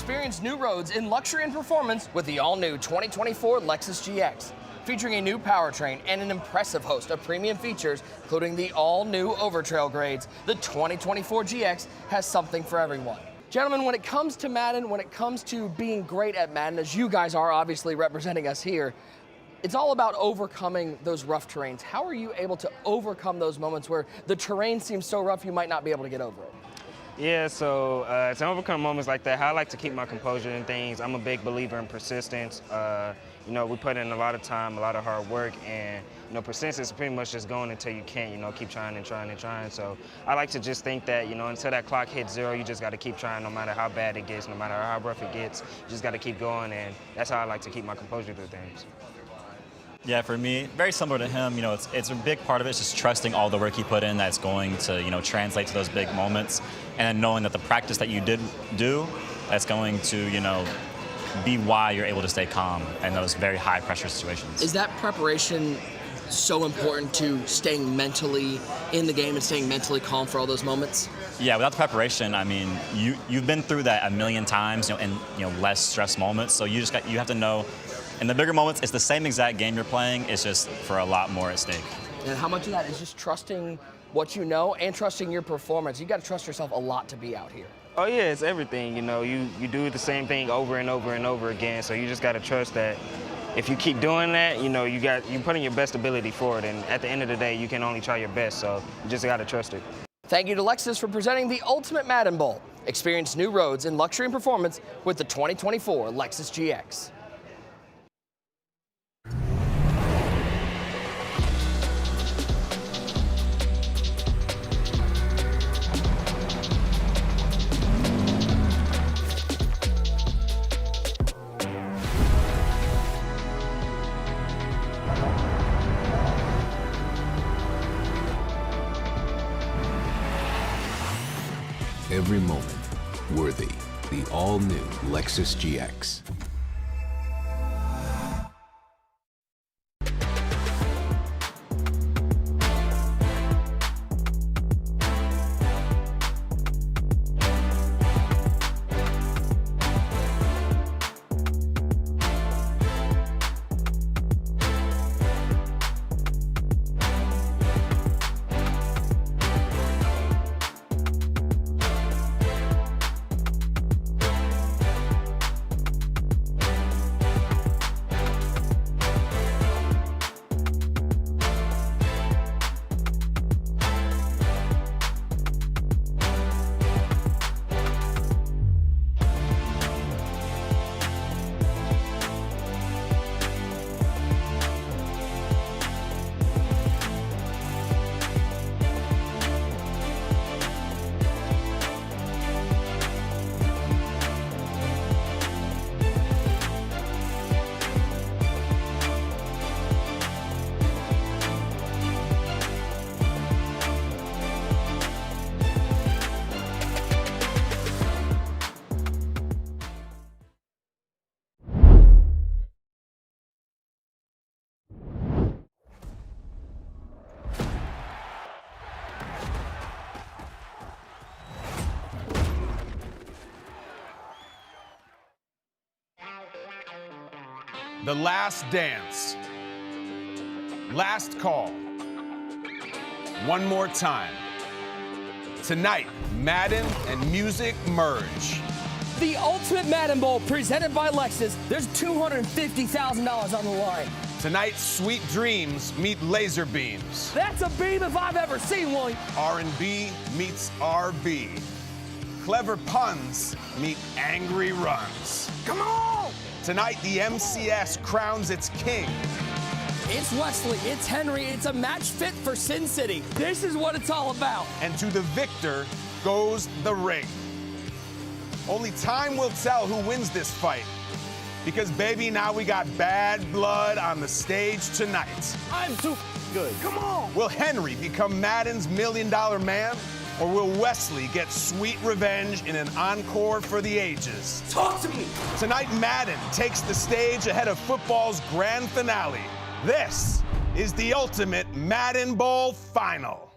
Experience new roads in luxury and performance with the all-new 2024 Lexus GX. Featuring a new powertrain and an impressive host of premium features, including the all-new Overtrail grades, the 2024 GX has something for everyone. Gentlemen, when it comes to Madden, when it comes to being great at Madden, as you guys are obviously representing us here, it's all about overcoming those rough terrains. How are you able to overcome those moments where the terrain seems so rough you might not be able to get over it? Yeah, so to overcome moments like that, how I like to keep my composure in things, I'm a big believer in persistence. You know, we put in a lot of time, a lot of hard work, and, you know, persistence is pretty much just going until you can't, you know, keep trying and trying and trying. So I like to just think that, you know, until that clock hits zero, you just got to keep trying no matter how bad it gets, no matter how rough it gets. You just got to keep going, and that's how I like to keep my composure through things. Yeah, for me, very similar to him. You know, it's a big part of it is just trusting all the work he put in that's going to, you know, translate to those big moments, and then knowing that the practice that you did do, that's going to, you know, be why you're able to stay calm in those very high pressure situations. Is that preparation so important to staying mentally in the game and staying mentally calm for all those moments? Yeah, without the preparation, I mean, you've been through that a million times, you know, in, you know, less stress moments. So you have to know. In the bigger moments, it's the same exact game you're playing, it's just for a lot more at stake. And how much of that is just trusting what you know and trusting your performance? You got to trust yourself a lot to be out here. Oh yeah, it's everything. You know, you do the same thing over and over and over again. So you just got to trust that if you keep doing that, you know, you put in your best ability for it. And at the end of the day, you can only try your best. So you just got to trust it. Thank you to Lexus for presenting the ultimate Madden Bowl. Experience new roads in luxury and performance with the 2024 Lexus GX. Every moment worthy. The all-new Lexus GX. The last dance. Last call. One more time. Tonight, Madden and music merge. The ultimate Madden Bowl presented by Lexus. There's $250,000 on the line. Tonight, sweet dreams meet laser beams. That's a beam if I've ever seen one. R&B meets RB. Clever puns meet angry runs. Come on! Tonight, the MCS crowns its king. It's Wesley, it's Henry, it's a match fit for Sin City. This is what it's all about. And to the victor goes the ring. Only time will tell who wins this fight. Because, baby, now we got bad blood on the stage tonight. I'm too good. Come on! Will Henry become Madden's $1 million man? Or will Wesley get sweet revenge in an encore for the ages? Talk to me! Tonight, Madden takes the stage ahead of football's grand finale. This is the ultimate Madden Bowl final.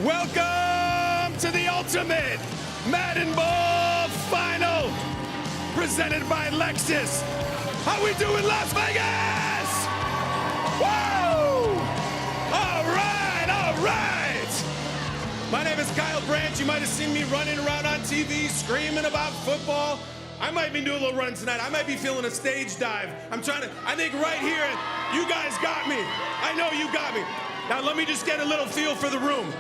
Welcome to the ultimate ultimate Madden Bowl final presented by Lexus. How we doing, Las Vegas? Woo! All right, all right. My name is Kyle Brandt. You might have seen me running around on TV screaming about football. I might be doing a little running tonight. I might be feeling a stage dive. I think right here, you guys got me. I know you got me. Now let me just get a little feel for the room.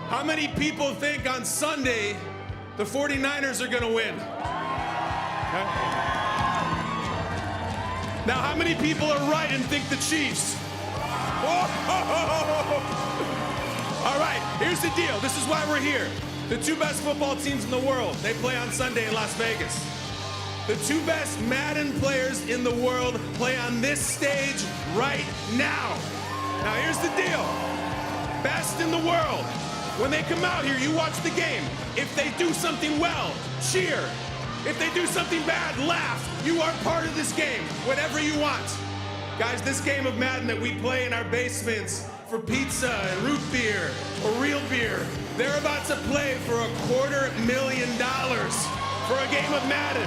How many people think on Sunday the 49ers are gonna win? Okay. Now how many people are right and think the Chiefs? All right, here's the deal. This is why we're here. The two best football teams in the world, they play on Sunday in Las Vegas. The two best Madden players in the world play on this stage right now. Now here's the deal. Best in the world. When they come out here, you watch the game. If they do something well, cheer. If they do something bad, laugh. You are part of this game, whatever you want. Guys, this game of Madden that we play in our basements for pizza and root beer or real beer, they're about to play for $250,000 for a game of Madden.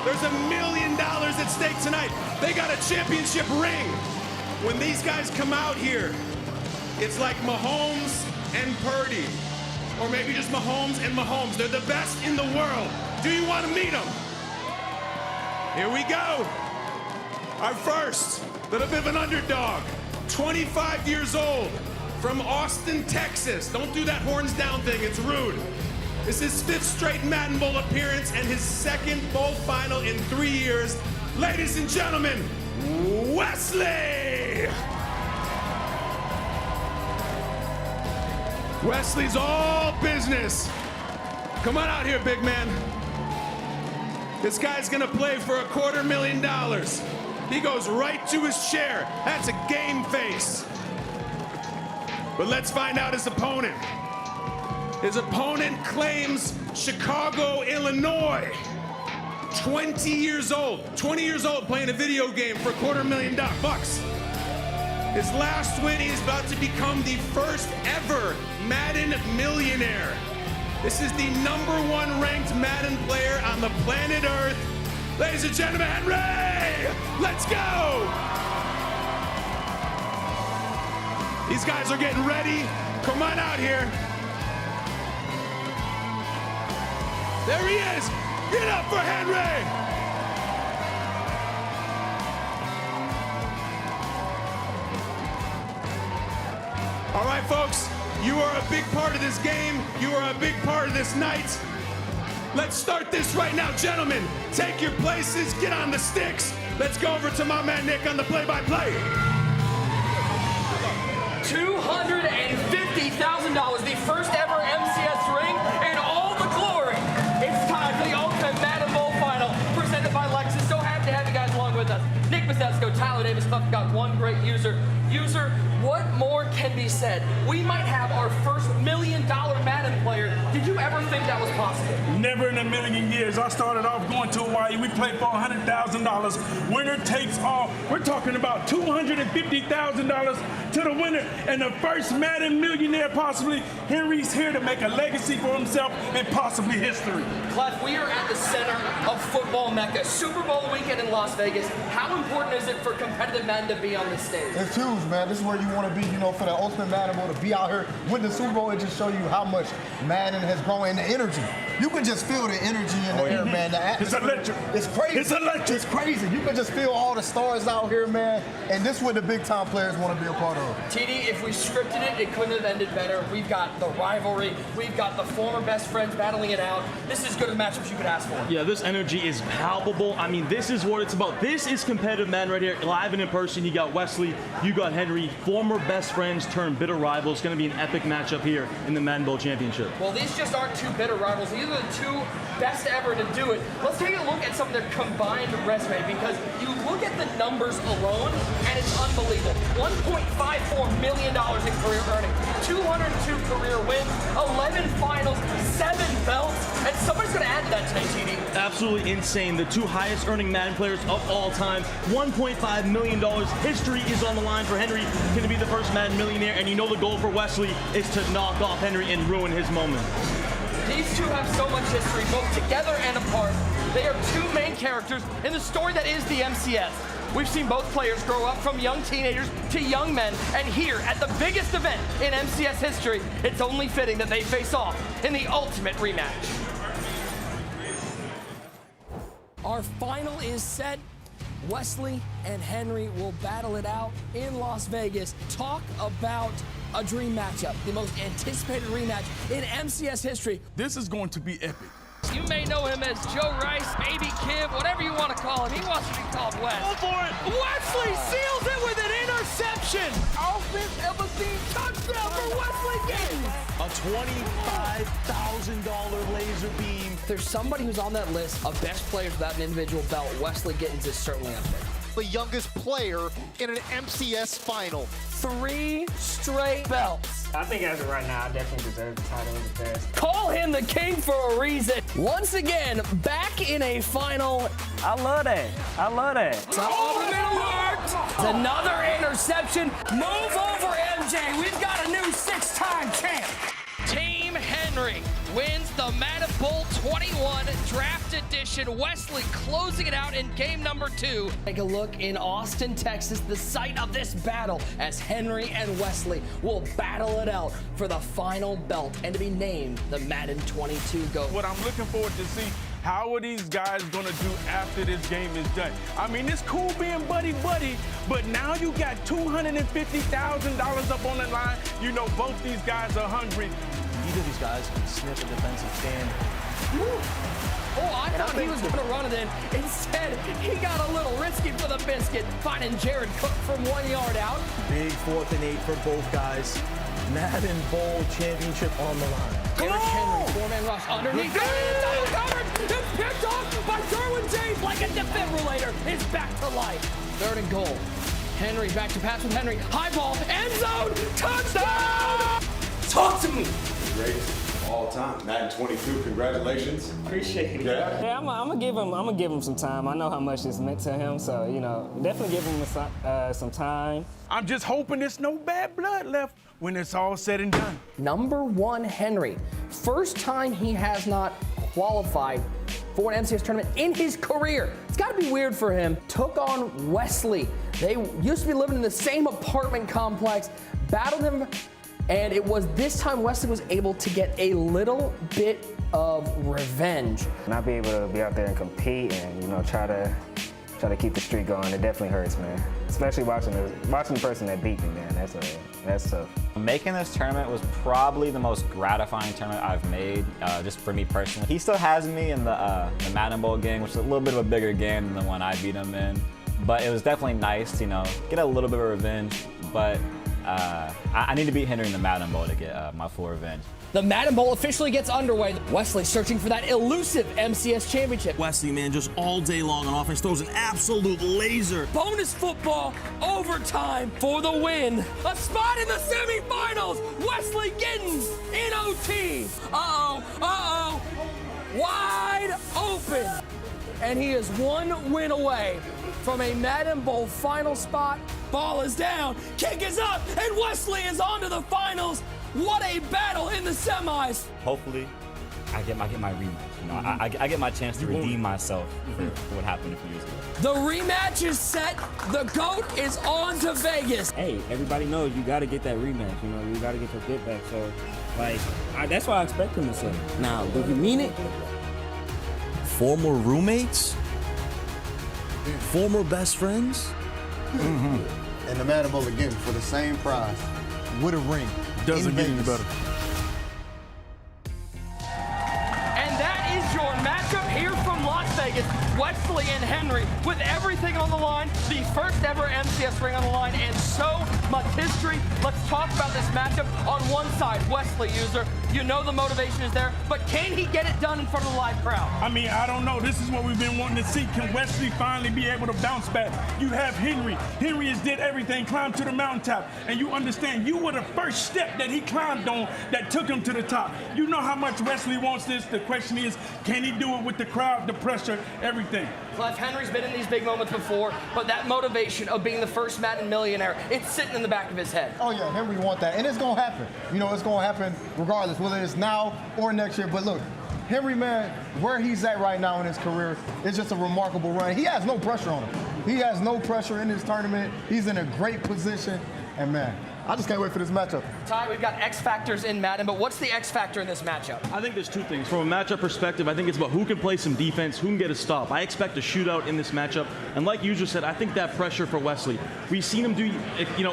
There's $1 million at stake tonight. They got a championship ring. When these guys come out here, it's like Mahomes and Purdy, or maybe just Mahomes and Mahomes. They're the best in the world. Do you want to meet them? Here we go. Our first, little bit of an underdog, 25 years old, from Austin, Texas. Don't do that horns down thing, it's rude. This is his 5th straight Madden Bowl appearance and his 2nd bowl final in 3 years. Ladies and gentlemen, Wesley! Wesley's all business. Come on out here, big man. This guy's gonna play for $250,000. He goes right to his chair. That's a game face. But let's find out his opponent. His opponent claims Chicago, Illinois. 20 years old playing a video game for $250,000. His last win, he's about to become the first ever Madden millionaire. This is the #1 ranked Madden player on the planet Earth. Ladies and gentlemen, Henry! Let's go! These guys are getting ready. Come on out here. There he is. Get up for Henry! All right, folks, you are a big part of this game. You are a big part of this night. Let's start this right now, gentlemen. Take your places, get on the sticks. Let's go over to my man Nick on the play-by-play. $250,000, the first ever MCS ring, and all the glory. It's time for the ultimate Madden Bowl final, presented by Lexus. So happy to have you guys along with us. Nick Masesko, Tyler Davis, got one great user. What more can be said? We might have our first $1 million Madden player. Did you ever think that was possible? Never in a million years. I started off going to Hawaii. We played for $100,000. Winner takes all. We're talking about $250,000 to the winner. And the first Madden millionaire possibly. Henry's here to make a legacy for himself and possibly history. Clef, we are at the center of football mecca. Super Bowl weekend in Las Vegas. How important is it for competitive Madden to be on this stage? It's huge, man. This is where you want to be, for the ultimate Madden Bowl, to be out here with the Super Bowl and just show you how much Madden has grown, and the energy. You can just feel the energy in the air, man. The atmosphere. It's electric. It's crazy. It's electric. It's crazy. You can just feel all the stars out here, man. And this is what the big-time players want to be a part of. TD, if we scripted it, it couldn't have ended better. We've got the rivalry. We've got the former best friends battling it out. This is as good a matchups you could ask for. Yeah, this energy is palpable. I mean, this is what it's about. This is competitive Madden right here, live and in person. You got Wesley, you got Henry, former best friends turned bitter rivals. It's going to be an epic matchup here in the Madden Bowl Championship. Well, these just aren't two bitter rivals. These are the two best ever to do it. Let's take a look at some of their combined resume, because you look at the numbers alone, and it's unbelievable. $1.54 million in career earnings, 202 career wins, 11 finals, 7 belts, and somebody's going to add to that today, TD. Absolutely insane. The two highest earning Madden players of all time, $1.5 million. History is on the line for Henry. Going to be the first Madden millionaire, and you know the goal for Wesley is to knock off Henry and ruin his moment. These two have so much history, both together and apart. They are two main characters in the story that is the MCS. We've seen both players grow up from young teenagers to young men, and here at the biggest event in MCS history, it's only fitting that they face off in the ultimate rematch. Our final is set. Wesley and Henry will battle it out in Las Vegas. Talk about a dream matchup, the most anticipated rematch in MCS history. This is going to be epic. You may know him as Joe Rice, Baby Kid, whatever you want to call him. He wants to be called Wes. Go for it. Wesley seals it with an interception. Offense ever seen touchdown for Wesley Giddens. A $25,000 laser beam. If there's somebody who's on that list of best players without an individual belt, Wesley Giddens is certainly up there. The youngest player in an MCS final. 3 straight belts. I think as of right now, I definitely deserve the title of the best. Call him the king for a reason. Once again, back in a final. I love that. I love that. It's another interception. Move over, MJ. We've got a new 6-time champ. Team Henry wins the Madden Bowl 21 Draft Edition. Wesley closing it out in game number 2. Take a look in Austin, Texas, the site of this battle, as Henry and Wesley will battle it out for the final belt and to be named the Madden 22 GOAT. What I'm looking forward to see, how are these guys going to do after this game is done? I mean, it's cool being buddy-buddy, but now you got $250,000 up on the line. You know both these guys are hungry. Either of these guys can sniff a defensive stand. Oh, I thought he was going to run it in. Instead, he got a little risky for the biscuit, finding Jared Cook from 1 yard out. Big 4th and 8 for both guys. Madden Bowl championship on the line. Eric Henry, 4-man rush underneath. Double covered. It's picked off by Derwin James like a defibrillator. It's back to life. 3rd and goal. Henry back to pass with Henry. High ball, end zone, touchdown! Talk to me. Greatest of all time. Madden 22, congratulations. Appreciate it. Yeah, I'm gonna give him some time. I know how much this meant to him, so definitely give him some time. I'm just hoping there's no bad blood left when it's all said and done. Number 1, Henry. First time he has not qualified for an MCS tournament in his career. It's got to be weird for him. Took on Wesley. They used to be living in the same apartment complex, battled him, and it was this time Wesley was able to get a little bit of revenge. Not be able to be out there and compete and try to keep the streak going. It definitely hurts, man. Especially watching the person that beat me, man. That's tough. Making this tournament was probably the most gratifying tournament I've made, just for me personally. He still has me in the Madden Bowl game, which is a little bit of a bigger game than the one I beat him in. But it was definitely nice to, get a little bit of revenge. But I need to beat Henry in the Madden Bowl to get my full revenge. The Madden Bowl officially gets underway. Wesley searching for that elusive MCS championship. Wesley, man, just all day long on offense, throws an absolute laser. Bonus football, overtime for the win. A spot in the semifinals. Wesley Giddens in OT. Uh-oh. Wide open. And he is 1 win away from a Madden Bowl final spot. Ball is down, kick is up, and Wesley is on to the finals. What a battle in the semis. Hopefully, I get my rematch. I get my chance to redeem myself for what happened a few years ago. The rematch is set. The GOAT is on to Vegas. Hey, everybody knows you got to get that rematch. You got to get your get back. So, that's what I expect him to say. Now, does he mean it? Former roommates? Former best friends? And the Madden Bowl again for the same prize with a ring. Doesn't get any better. And that is your matchup here from Las Vegas. Wesley and Henry with everything on the line. The first ever MCS ring on the line and so much history. Let's talk about this matchup. On one side, Wesley user. You know the motivation is there, but can he get it done in front of the live crowd? I mean, I don't know. This is what we've been wanting to see. Can Wesley finally be able to bounce back? You have Henry. Henry has did everything, climbed to the mountaintop. And you understand, you were the first step that he climbed on that took him to the top. You know how much Wesley wants this. The question is, can he do it with the crowd, the pressure, everything? Cliff, Henry's been in these big moments before, but that motivation of being the first Madden millionaire, it's sitting in the back of his head. Oh, yeah, Henry want that. And it's going to happen. It's going to happen regardless. whether it's now or next year. But look, Henry, man, where he's at right now in his career is just a remarkable run. He has no pressure on him. He has no pressure in this tournament. He's in a great position, and man, I just can't wait for this matchup. Ty, we've got X factors in Madden, but what's the X factor in this matchup? I think there's two things. From a matchup perspective, I think it's about who can play some defense, who can get a stop. I expect a shootout in this matchup, and like you just said, I think that pressure for Wesley. We've seen him do,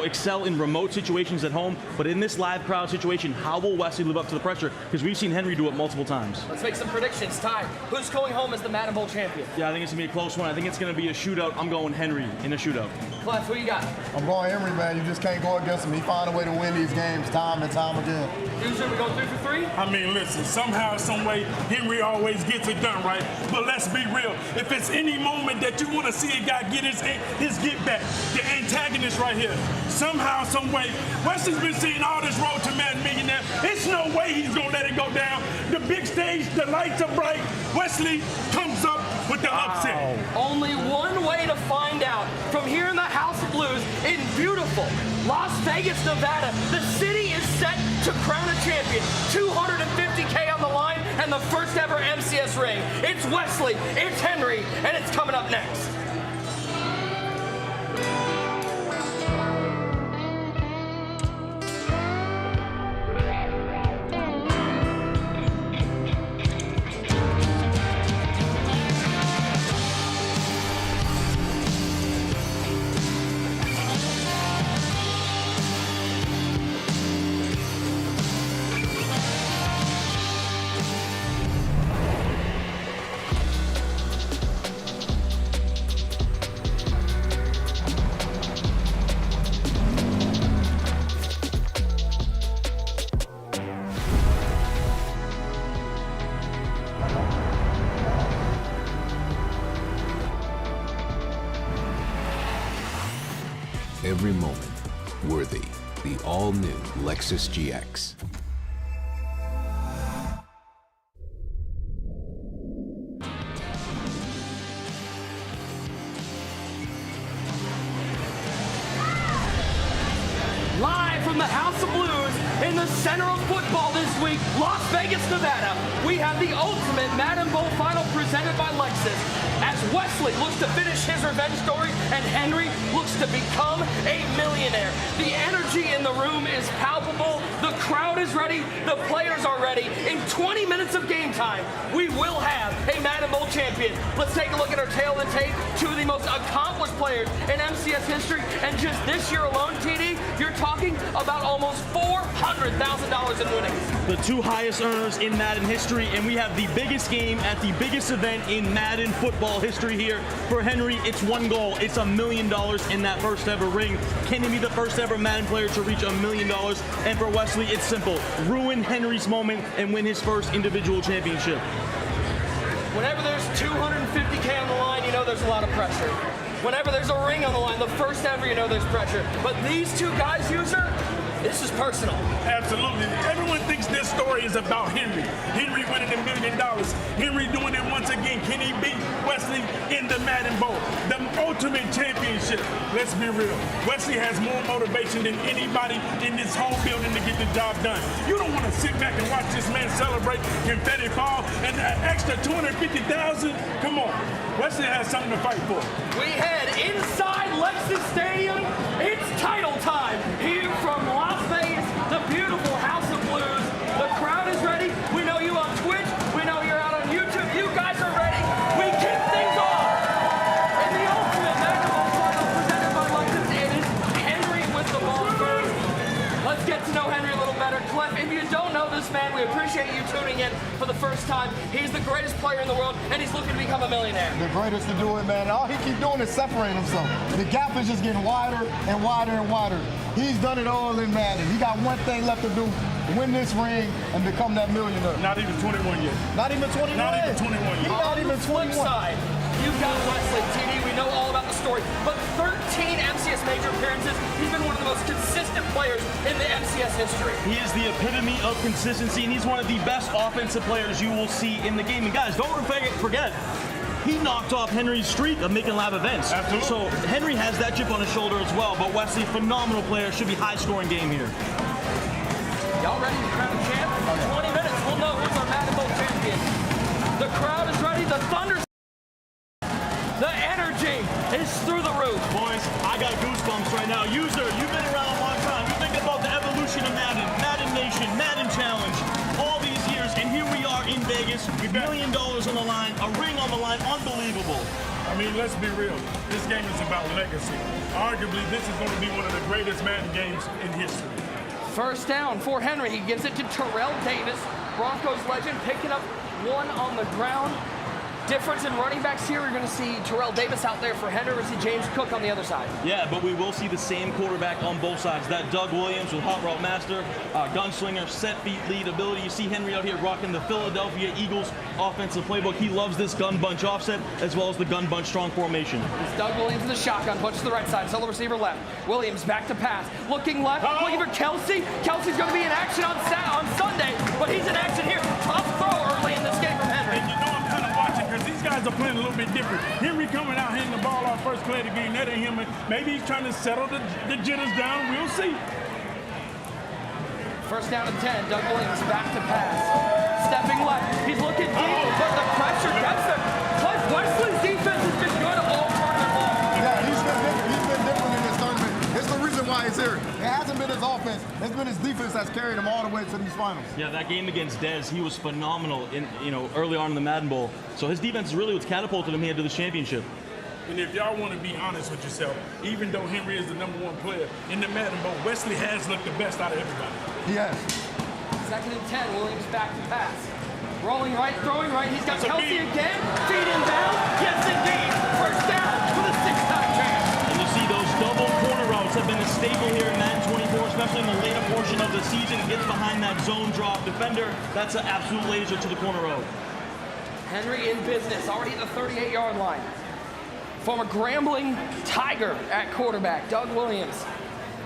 excel in remote situations at home, but in this live crowd situation, how will Wesley live up to the pressure? Because we've seen Henry do it multiple times. Let's make some predictions. Ty, who's going home as the Madden Bowl champion? Yeah, I think it's gonna be a close one. I think it's gonna be a shootout. I'm going Henry in a shootout. Clef, who you got? I'm going Henry, man. You just can't go against him. He found a way to win these games time and time again. Usually we go 3 for 3? I mean, listen, somehow, some way, Henry always gets it done, right? But let's be real. If it's any moment that you want to see a guy get his get back, the antagonist right here, somehow, some way, Wesley's been seeing all this road to Madden Millionaire. It's no way he's going to let it go down. The big stage, the lights are bright. Wesley comes up with the upset. Only one way to find out. From here in the House of Blues in beautiful Las Vegas, Nevada, the city is set to crown a champion. $250K on the line and the first ever MCS ring. It's Wesley, it's Henry, and it's coming up next. Every moment worthy. The all-new Lexus GX. Live from the House of Blues in the center of football this week, Las Vegas, Nevada, we have the ultimate Madden Bowl final presented by Lexus. As Wesley looks to finish his revenge story and Henry looks to become a millionaire. The energy in the room is palpable. The crowd is ready. The players are ready. In 20 minutes of game time, we will have a Madden Bowl champion. Let's take a look at our tail of the tape. Two of the most accomplished players in MCS history. And just this year alone, TD, you're talking about almost $400,000 in winnings. The two highest earners in Madden history, and we have the biggest game at the biggest event in Madden football history here. For Henry, it's one goal. It's $1 million in that first ever ring. Can he be the first ever Madden player to reach $1 million? And for Wesley, it's simple. Ruin Henry's moment and win his first individual championship. Whenever there's $250K on the line, you know there's a lot of pressure. Whenever there's a ring on the line, the first ever, you know there's pressure. But these two guys, user, this is personal. Absolutely. Everyone thinks this story is about Henry. Henry winning $1 million. Henry doing it once again. Can he beat Wesley in the Madden Bowl? The ultimate championship. Let's be real. Wesley has more motivation than anybody in this whole building to get the job done. You don't want to sit back and watch this man celebrate confetti fall and an extra $250,000. Come on. Wesley has something to fight for. We head inside Lexus Stadium. It's title time here from Las Vegas, the beautiful House of Blues. The crowd is ready. We know you on Twitch. We know you're out on YouTube. You guys are ready. We kick things off. And the ultimate Madden Bowl final presented by Lexus. It is Henry with the ball first. Let's get to know Henry a little better. Clef, if you don't know this man, we appreciate you tuning in for the first time. He's the greatest player in the world, and he's looking to become a millionaire. The greatest to do it, man. All he keeps doing is separating himself. The gap is just getting wider and wider and wider. He's done it all in Madden. He got one thing left to do, win this ring and become that millionaire. Not even 21 yet. Not even 21? Not even 21 yet. He's not even 21. Side, you've got Wesley, TD. We know all about the story, but 13 MCS major appearances. He's been one of the most consistent players in the MCS history. He is the epitome of consistency, and he's one of the best offensive players you will see in the game. And guys, don't forget, he knocked off Henry's streak of making live events. Absolutely. So Henry has that chip on his shoulder as well, but Wesley, phenomenal player, should be high-scoring game here. Y'all ready to crown a champ? 20 minutes, we'll know who's our Madden Bowl champion. The crowd is ready. The Thunder. The energy is through the roof. Boys, I got goosebumps right now. User, you've been around a long time. You think about the evolution of Madden, Madden Nation, Madden Challenge, all these years, and here we are in Vegas, $1 million on the line, a ring on the line, unbelievable. I mean, let's be real. This game is about legacy. Arguably, this is going to be one of the greatest Madden games in history. First down for Henry. He gives it to Terrell Davis, Broncos legend, picking up one on the ground. Difference in running backs here, we're going to see Terrell Davis out there for Henry. We're going to see James Cook on the other side. Yeah, but we will see the same quarterback on both sides. That Doug Williams with hot route master, gunslinger, set feet lead ability. You see Henry out here rocking the Philadelphia Eagles offensive playbook. He loves this gun bunch offset as well as the gun bunch strong formation. It's Doug Williams in the shotgun, punch to the right side, solo receiver left. Williams back to pass, looking left, looking for Kelsey. Kelsey's going to be in action on Sunday, but he's in action here. Tough throw early in this game from Henry. And you know I'm kind of watching because these guys are playing a little bit different. Henry coming out hitting the ball off first play of the game. That ain't him. Maybe he's trying to settle the jitters down. We'll see. First down and 10. Doug Williams back to pass. Stepping left. He's looking deep, but the pressure gets him. Plus, Wesley's defense has been good all tournament long. Yeah, he's been different in this tournament. It's the reason why he's here. It hasn't been his offense. It's been his defense that's carried him all the way to these finals. Yeah, that game against Dez, he was phenomenal in early on in the Madden Bowl. So his defense is really what's catapulted him here to the championship. And if y'all want to be honest with yourself, even though Henry is the #1 player in the Madden Bowl, Wesley has looked the best out of everybody. He has. Second and 10. Williams back to pass. Rolling right, throwing right. He's got Kelsey again. Feed him down. Yes, indeed. First down for the 6-time champ. And you see those double corner routes have been a staple here in Madden 24, especially in the later portion of the season. Gets behind that zone drop defender. That's an absolute laser to the corner row. Henry in business, already at the 38-yard line. Former Grambling Tiger at quarterback, Doug Williams.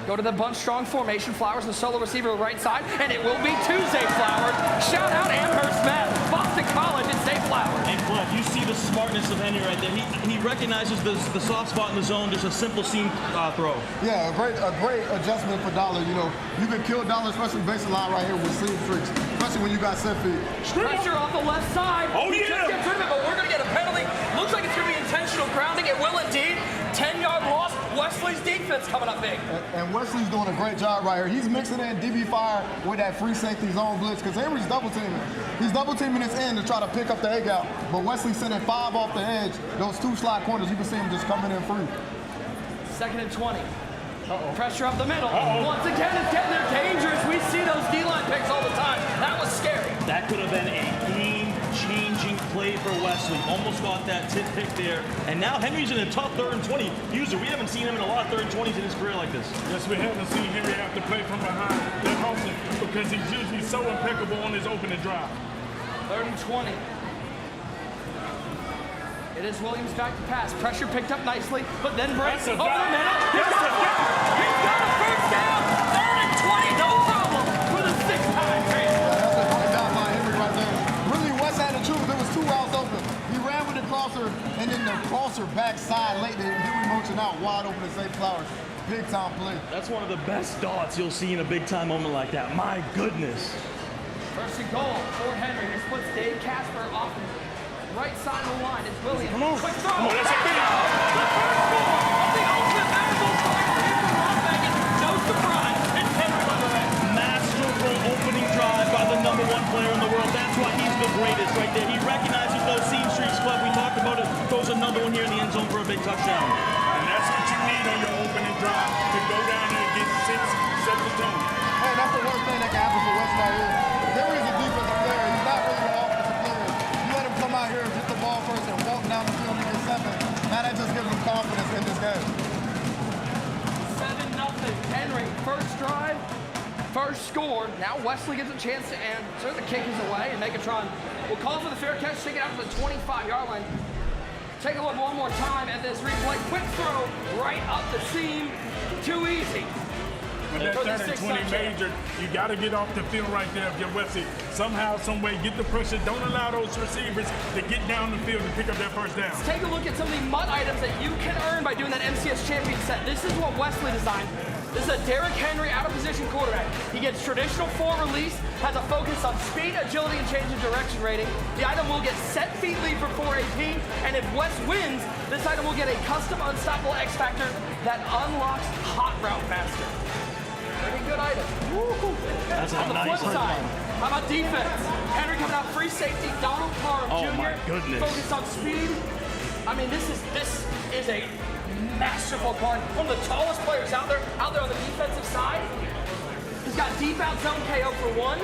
Go to the bunch strong formation. Flowers, the solo receiver, right side, and it will be Tuesday Flowers. Shout out Amherst Matt, Boston College, and Say Flowers. And Cliff, you see the smartness of Henry right there. He recognizes the soft spot in the zone, just a simple seam throw. Yeah, a great adjustment for Dollar. You know, you can kill Dollar, especially base line right here with seam tricks, especially when you got set feet. Pressure off the left side. Oh, He yeah. just gets rid of it, but we're going to get a penalty. Looks like it's going to be intentional grounding. It will indeed. 10-yard loss. Wesley's defense coming up big. And Wesley's doing a great job right here. He's mixing in DB fire with that free safety zone blitz because Henry's double teaming. He's double teaming his end to try to pick up the egg out. But Wesley's sending 5 off the edge. Those 2 slot corners, you can see him just coming in free. Second and 20. Pressure up the middle. Once again, it's getting there dangerous. We see those D-line picks all the time. That was scary. That could have been a game-changing play for Wesley. Almost got that tip pick there. And now Henry's in a tough 3rd and 20. User, we haven't seen him in a lot of 3rd and 20s in his career like this. Yes, we haven't seen Henry have to play from behind that often because he's usually so impeccable on his opening drive. 3rd and 20. It is Williams back to pass. Pressure picked up nicely, but then breaks over the middle. He's got a first down. 3rd and 20, no problem for the 6-time champ. That's a great job by Henry right there. Really, West had the truth. There was 2 routes open. He ran with the crosser, and then the crosser backside late. Henry motion out wide open to save Flowers. Big time play. That's one of the best dots you'll see in a big time moment like that. My goodness. First and goal for Henry. He splits Dave Casper off the right side of the line. It's Williams. Come on. Quick throw. Come on, that's a big. The first score of the ultimate Madden Bowl player here from Las Vegas. No surprise. It's Henry on the right. Masterful opening drive by the #1 player in the world. That's why he's the greatest right there. He recognizes those seam streaks, but we talked about it. Throws another one here in the end zone for a big touchdown. And that's what you need on your opening drive to go down there and get 6, 7 to 10. Hey, that's the worst thing that can happen for West right here. Henry's a defensive player. He's not really an offensive player. You let him come out here and get the ball first and walk down the field and get 7. Now that just gives him confidence in this game. 7-0. Henry, first drive, first score. Now Wesley gets a chance to answer. The kick is away, and Megatron will call for the fair catch, take it out to the 25-yard line. Take a look one more time at this replay. Quick throw right up the seam. Too easy. When that 3rd and 20 major, you got to get off the field right there if you're Wesley. Somehow, some way, get the pressure. Don't allow those receivers to get down the field and pick up that first down. Let's take a look at some of the mud items that you can earn by doing that MCS MCS champion set. This is what Wesley designed. This is a Derrick Henry out-of-position quarterback. He gets traditional 4 release, has a focus on speed, agility, and change of direction rating. The item will get set feet lead for 4 AP, and if Wes wins, this item will get a custom unstoppable X Factor that unlocks Hot Route Master. Pretty good item. Woo-hoo. That's on the nice flip side, how about defense? Henry coming out free safety, Donald Parham Jr. My goodness. Focused on speed. I mean, this is a masterful card. One of the tallest players out there on the defensive side. He's got deep out zone KO for 1.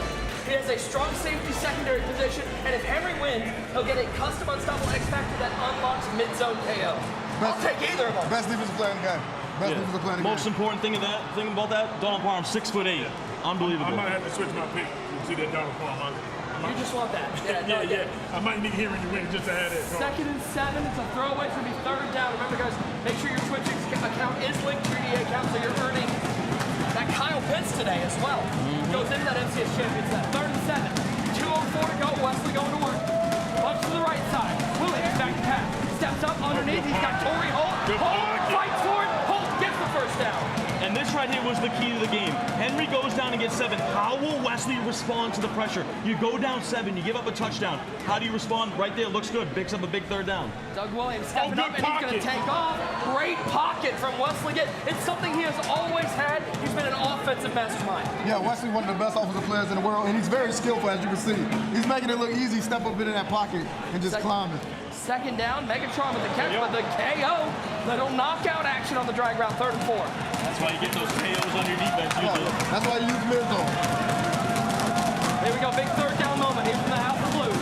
He has a strong safety secondary position, and if Henry wins, he'll get a custom unstoppable X Factor that unlocks mid-zone KO. I'll take either of them. Best defensive player in the game. Best defensive player in the game. Most important thing about that, Donald Parham, 6'8". Unbelievable. I might have to switch my pick. You see that Donald Parham? You just want that. Yeah. I might need Henry to win just to have that. 2nd and 7. It's a throwaway. It's going to be 3rd down. Remember, guys, make sure your Twitch account is linked to your EA account, so you're earning that Kyle Pitts today as well. Goes into that MCS champion set. 3rd and 7. 2:04 to go. Wesley going to work. Punch to the right side. Williams back to pass. Steps up underneath. He's got Torrey Holt. Holt fights for it. Holt gets the 1st down. And this right here was the key to the game. Henry goes down and gets 7. How will Wesley respond to the pressure? You go down 7, you give up a touchdown. How do you respond? Right there, looks good. Picks up a big 3rd down. Doug Williams stepping up, and he's going to take off. Great pocket from Wesley. It's something he has always had. He's been an offensive mastermind. Yeah, Wesley, one of the best offensive players in the world, and he's very skillful, as you can see. He's making it look easy, step up into that pocket, and just climbing. 2nd down, Megatron with the catch, but the KO, little knockout action on the drag route, 3rd and 4. That's why you get those KOs on your defense. That's why you use mid-zone. Here we go, big 3rd down moment here from the House of Blues.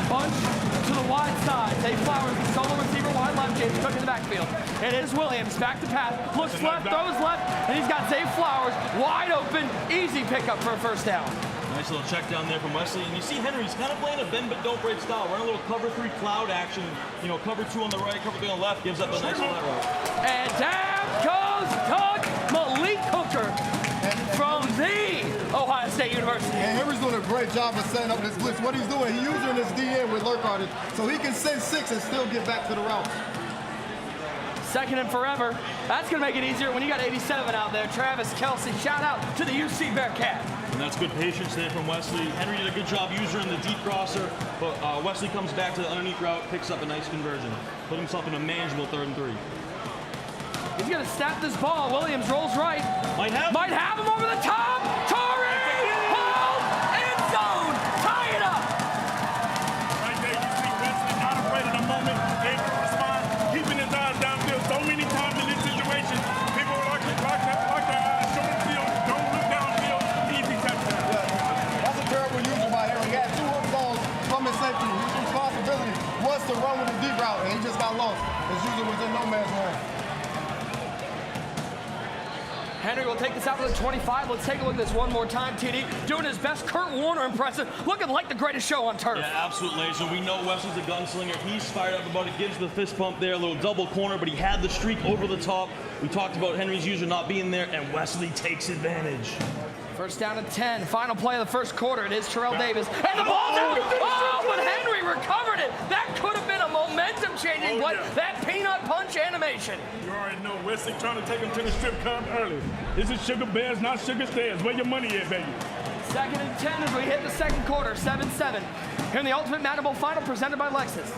Bunch to the wide side. Dave Flowers, solo receiver, wide left. James Cook in the backfield. It is Williams, back to pass. Looks left, throws left, and he's got Zay Flowers wide open. Easy pickup for a 1st down. Nice little check down there from Wesley. And you see Henry's kind of playing a bend but don't break style. Running a little cover 3 cloud action. You know, cover 2 on the right, cover 3 on the left. Gives up a nice flat route. And down goes Doug Malik Hooker from the Ohio State University. And Henry's doing a great job of setting up this blitz. What he's doing, he's using his DN with lurk artists, so he can send 6 and still get back to the route. 2nd and forever. That's going to make it easier when you got 87 out there. Travis Kelsey, shout out to the UC Bearcat. And that's good patience there from Wesley. Henry did a good job using in the deep crosser, but Wesley comes back to the underneath route, picks up a nice conversion. Put himself in a manageable 3rd and 3. He's going to snap this ball. Williams rolls right. Might have him over the top. Torrey! Hold! End zone! Tie it up! Right there, you see Wesley not afraid of the moment. Able to respond, keeping his eyes downfield. So many times in this situation, people like their eyes, show them field, don't look downfield, easy touchdown. Yeah. That's a terrible usage by Henry. He had 2 hook balls from his safety. His responsibility was to run with the deep route, and he just got lost. His user was in no man's land. Henry will take this out to the 25. Let's take a look at this one more time, TD. Doing his best Kurt Warner impression. Looking like the greatest show on turf. Yeah, absolutely. So we know Wesley's a gunslinger. He's fired up about it. Gives the fist pump there. A little double corner, but he had the streak over the top. We talked about Henry's user not being there, and Wesley takes advantage. 1st down and 10. Final play of the 1st quarter. It is Terrell Davis. And the ball's out. Oh, but Henry recovered it. That could have been a momentum-changing play. Yeah. That peanut punch animation. You already know Wesley trying to take him to the strip club early. This is sugar bears, not sugar stairs. Where your money at, baby? 2nd and 10 as we hit the 2nd quarter. 7-7. Here in the Ultimate Madden Bowl final presented by Lexus.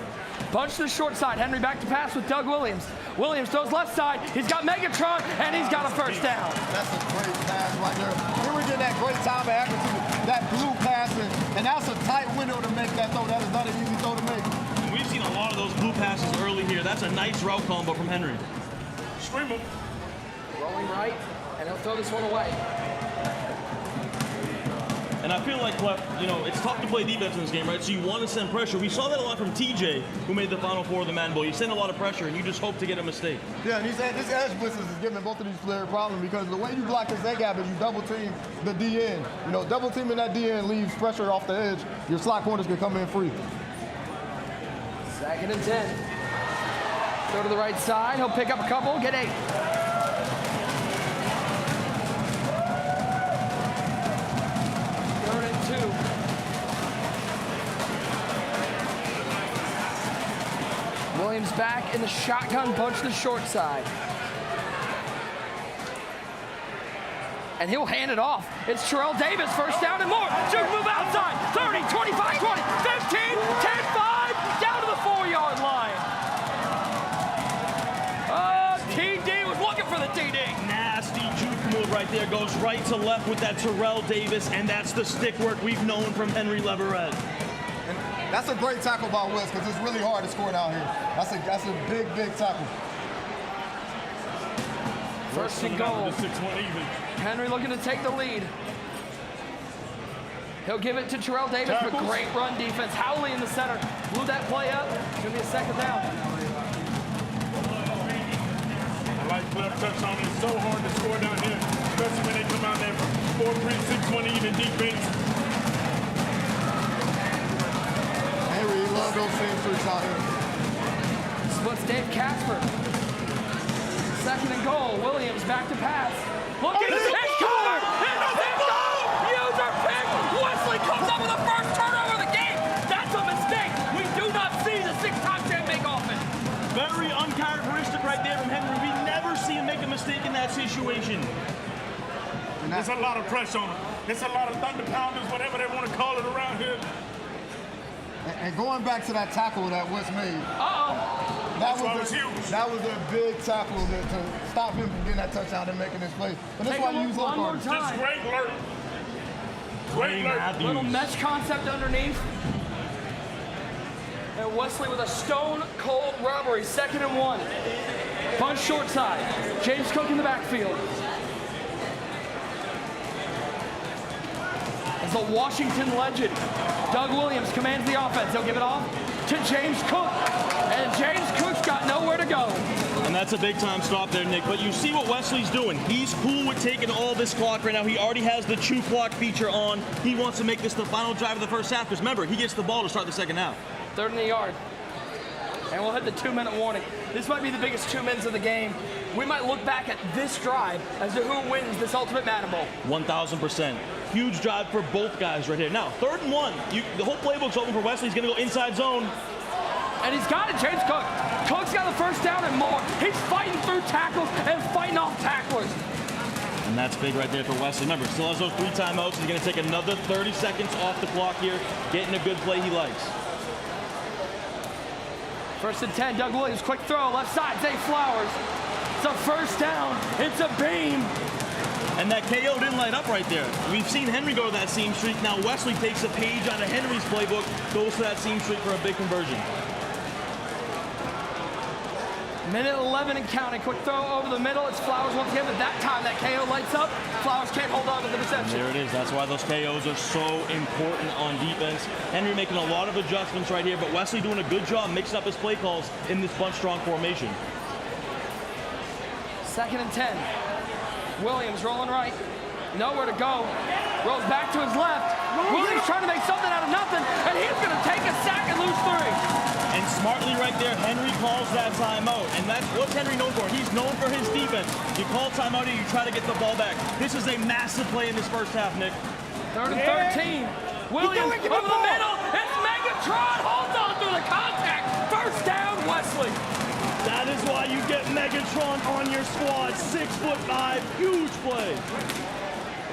Bunch to the short side. Henry back to pass with Doug Williams. Williams throws left side. He's got Megatron, and he's got a 1st down. That's a great pass right there. Here we get that great time of accuracy, that blue passing, and that's a tight window to make that throw. That is not an easy throw to make. And we've seen a lot of those blue passes early here. That's a nice route combo from Henry. Screamer. Rolling right, and he'll throw this one away. And I feel like, Clef, you know, it's tough to play defense in this game, right? So you want to send pressure. We saw that a lot from TJ, who made the Final Four of the Madden Bowl. You send a lot of pressure, and you just hope to get a mistake. Yeah, and this edge blitzes is giving both of these players a problem because the way you block this egg gap is you double team the DN. You know, double teaming that DN leaves pressure off the edge. Your slot corners can come in free. 2nd and 10. Go to the right side. He'll pick up a couple, get 8. 3rd and 2. Williams back in the shotgun bunch to the short side. And he'll hand it off. It's Terrell Davis, first down and more. Juke move outside. 30, 25, 20, 15, 10, 5, down to the 4-yard line. TD was looking for the TD. Nasty juke move right there. Goes right to left with that Terrell Davis, and that's the stick work we've known from Henry Leverett. And that's a great tackle by Wes, because it's really hard to score down here. That's a big, big tackle. First and goal. Henry looking to take the lead. He'll give it to Terrell Davis, but great run defense. Howley in the center. Blew that play up. It's going to be a second down. I like Cliff touch on it. It's so hard to score down here, especially when they come out there 4-3-6-1 even defense. Henry, you love those seamsters out here. Splits Dave Casper. Second and goal. Williams back to pass. Looking, it's covered! It's picked up! User pick! Wesley comes up with the first turnover of the game! That's a mistake! We do not see the 6-time champ make often. Very uncharacteristic right there from Henry. We never see him make a mistake in that situation. There's a lot of pressure on him. There's a lot of thunder pounders, whatever they want to call it around here. And going back to that tackle that Wes made. That was a big tackle to stop him from getting that touchdown and making this play. And that's why you use one more time. Just great alert. Great alert. Little mesh concept underneath. And Wesley with a stone cold robbery. 2nd and 1. Bunch short side. James Cook in the backfield. As the Washington legend, Doug Williams commands the offense. He'll give it off to James Cook. And James Cook's got nowhere to go. And that's a big-time stop there, Nick. But you see what Wesley's doing. He's cool with taking all this clock right now. He already has the chew clock feature on. He wants to make this the final drive of the first half. Because remember, he gets the ball to start the second half. 3rd and the yard. And we'll hit the 2-minute warning. This might be the biggest 2 minutes of the game. We might look back at this drive as to who wins this Ultimate Madden Bowl. 1,000%. Huge drive for both guys right here. Now, 3rd and 1. The whole playbook's open for Wesley. He's going to go inside zone. And he's got it, James Cook. Cook's got the first down and more. He's fighting through tackles and fighting off tacklers. And that's big right there for Wesley. Remember, still has those 3 timeouts. He's going to take another 30 seconds off the clock here, getting a good play he likes. 1st and 10, Doug Williams, quick throw, left side, Zay Flowers. It's a first down, it's a beam. And that KO didn't light up right there. We've seen Henry go to that seam streak. Now Wesley takes a page out of Henry's playbook, goes to that seam streak for a big conversion. Minute 11 and counting. Quick throw over the middle. It's Flowers once again, but that time that KO lights up. Flowers can't hold on to the reception. There it is. That's why those KOs are so important on defense. Henry making a lot of adjustments right here, but Wesley doing a good job mixing up his play calls in this bunch strong formation. 2nd and 10. Williams rolling right. Nowhere to go. Rolls back to his left. Williams trying to make something out of nothing, and he's going to take a sack and lose 3. And smartly right there, Henry calls that timeout. And that's what's Henry known for. He's known for his defense. You call timeout and you try to get the ball back. This is a massive play in this first half, Nick. 3rd and 13. Williams over the middle. It's Megatron. Holds on through the contact. First down, Wesley. That is why you get Megatron on your squad. 6'5", huge play.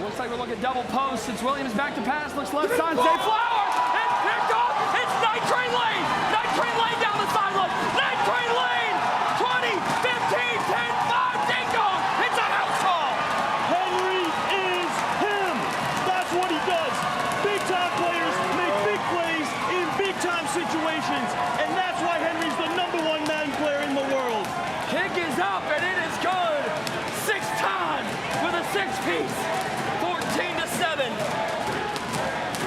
Looks like we're looking double post. It's Williams back to pass. Looks left side. Zay Flowers. It's picked off. It's Night Train Lane. Night Train Lane down the sideline. Night Train Lane. 20, 15, 10, 5. Ding dong. It's a house call. Henry is him. That's what he does. Big time players make big plays in big time situations. And that's why Henry's the #1 Madden player in the world. Kick is up and it is good. 6 times with a 6-piece. 14-7.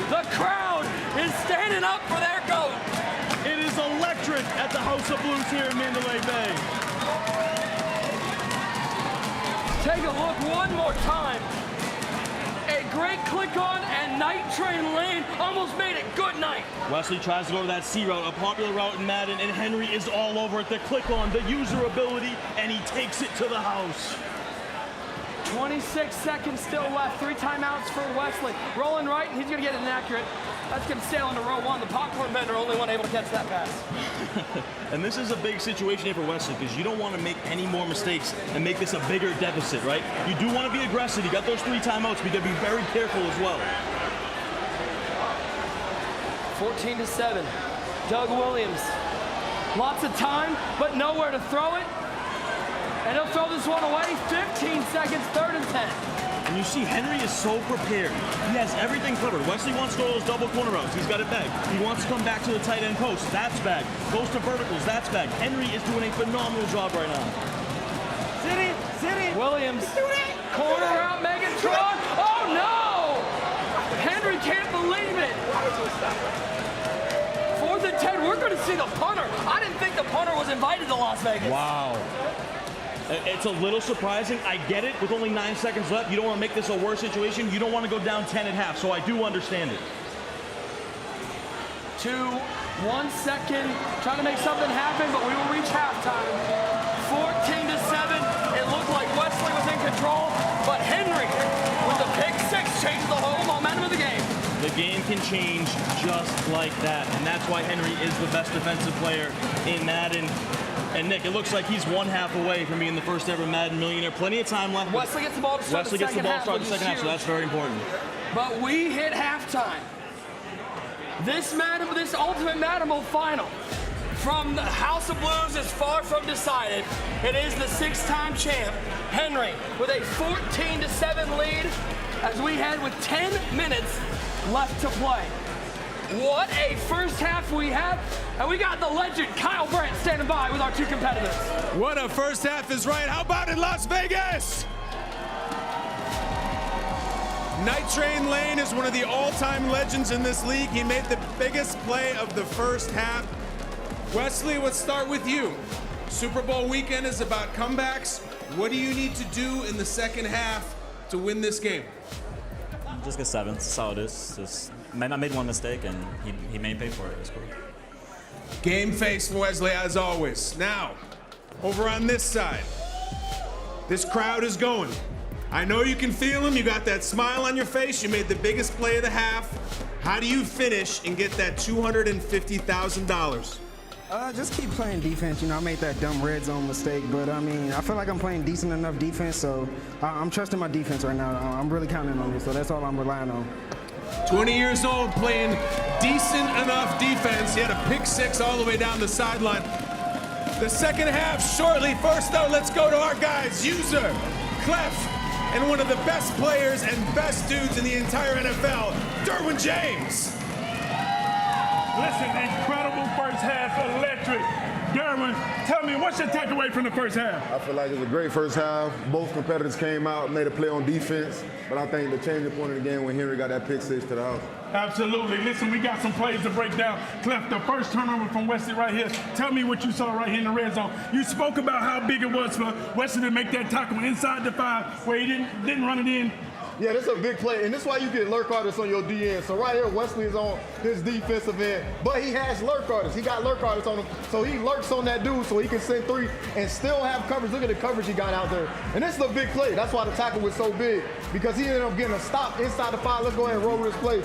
The crowd is standing up for their GOAT. It is electric at the House of Blues here in Mandalay Bay. Take a look one more time. A great click on and Night Train Lane almost made it good night. Wesley tries to go to that C route, a popular route in Madden, and Henry is all over it. The click on, the user ability, and he takes it to the house. 26 seconds still left. 3 timeouts for Wesley. Rolling right, and he's going to get it inaccurate. That's going to sail into row 1. The popcorn vendor only one able to catch that pass. And this is a big situation here for Wesley because you don't want to make any more mistakes and make this a bigger deficit, right? You do want to be aggressive. You got those 3 timeouts, but you got to be very careful as well. 14-7. Doug Williams. Lots of time, but nowhere to throw it. And he'll throw this one away. 15 seconds, 3rd and 10. And you see Henry is so prepared. He has everything covered. Wesley wants to go those double corner routes. He's got it back. He wants to come back to the tight end post. That's back. Goes to verticals. That's back. Henry is doing a phenomenal job right now. City. Williams. Corner route, Megatron. Oh, no! Henry can't believe it. 4th and 10. We're going to see the punter. I didn't think the punter was invited to Las Vegas. Wow. It's a little surprising. I get it. With only 9 seconds left, you don't want to make this a worse situation. You don't want to go down 10 at half, so I do understand it. 2, 1 second. Trying to make something happen, but we will reach halftime. 14-7. It looked like Wesley was in control, but Henry, with the pick 6, changed the whole momentum of the game. The game can change just like that, and that's why Henry is the best defensive player in Madden. And Nick, it looks like he's 1 half away from being the first ever Madden millionaire. Plenty of time left. Wesley gets the ball to start the second half, so that's very important. But we hit halftime. This Ultimate Madden Bowl final, from the House of Blues, is far from decided. It is the 6-time champ, Henry, with a 14-7 lead as we head with 10 minutes left to play. What a first half we have. And we got the legend Kyle Brandt standing by with our 2 competitors. What a first half is right. How about in Las Vegas? Night Train Lane is one of the all-time legends in this league. He made the biggest play of the first half. Wesley, let's start with you. Super Bowl weekend is about comebacks. What do you need to do in the second half to win this game? Just get 7. That's how it is. Just, I made 1 mistake, and he made me pay for it. It was cool. Game face for Wesley, as always. Now, over on this side, this crowd is going. I know you can feel them. You got that smile on your face. You made the biggest play of the half. How do you finish and get that $250,000? Just keep playing defense. You know, I made that dumb red zone mistake, but I mean, I feel like I'm playing decent enough defense, so I'm trusting my defense right now. I'm really counting on it, so that's all I'm relying on. 20 years old, playing decent enough defense. He had a pick 6 all the way down the sideline. The second half shortly. First, though, let's go to our guys, User, Clef, and one of the best players and best dudes in the entire NFL, Derwin James. Listen, incredible first half, electric. Derwin, tell me, what's your takeaway from the first half? I feel like it was a great first half. Both competitors came out, made a play on defense, but I think the changing point of the game when Henry got that pick 6 to the house. Absolutely. Listen, we got some plays to break down. Clef, the first turnover from Wesley right here. Tell me what you saw right here in the red zone. You spoke about how big it was for Wesley to make that tackle inside the 5 where he didn't run it in. Yeah, this is a big play, and this is why you get lurk artists on your DN. So right here, Wesley is on his defensive end, but he has lurk artists. He got lurk artists on him, so he lurks on that dude so he can send 3 and still have coverage. Look at the coverage he got out there. And this is a big play. That's why the tackle was so big, because he ended up getting a stop inside the 5. Let's go ahead and roll this play.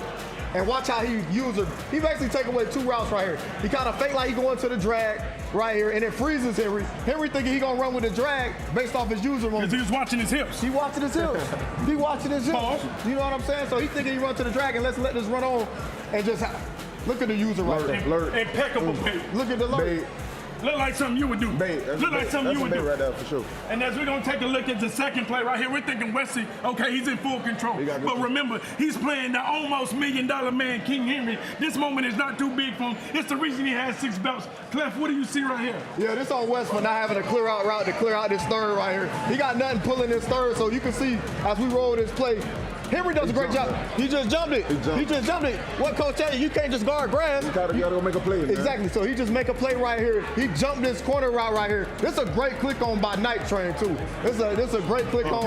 And watch how he used it. He basically take away 2 routes right here. He kind of fake like he going to the drag right here, and it freezes Henry. Henry thinking he gonna run with the drag based off his user moment. Because he was watching his hips. He watching his hips. He watching his hips. Pause. You know what I'm saying? So he thinking he run to the drag, and let's let this run on and just look at the user right there. Impeccable bait. Look at the lurk. Look like something you would do. Look like something you would do. Right there for sure. And as we're going to take a look at the second play right here, we're thinking Wesley, okay, he's in full control. But remember, he's playing the almost $1 million man, King Henry. This moment is not too big for him. It's the reason he has 6 belts. Clef, what do you see right here? Yeah, this on West for not having a clear out route to clear out this 3rd right here. He got nothing pulling this 3rd, so you can see as we roll this play, Henry does a great job. He just jumped it. He just jumped it. What coach tell you? You can't just guard grass. You gotta go make a play, man. Exactly. So he just make a play right here. He jumped this corner route right here. This is a great click on by Night Train too. This is a great click on.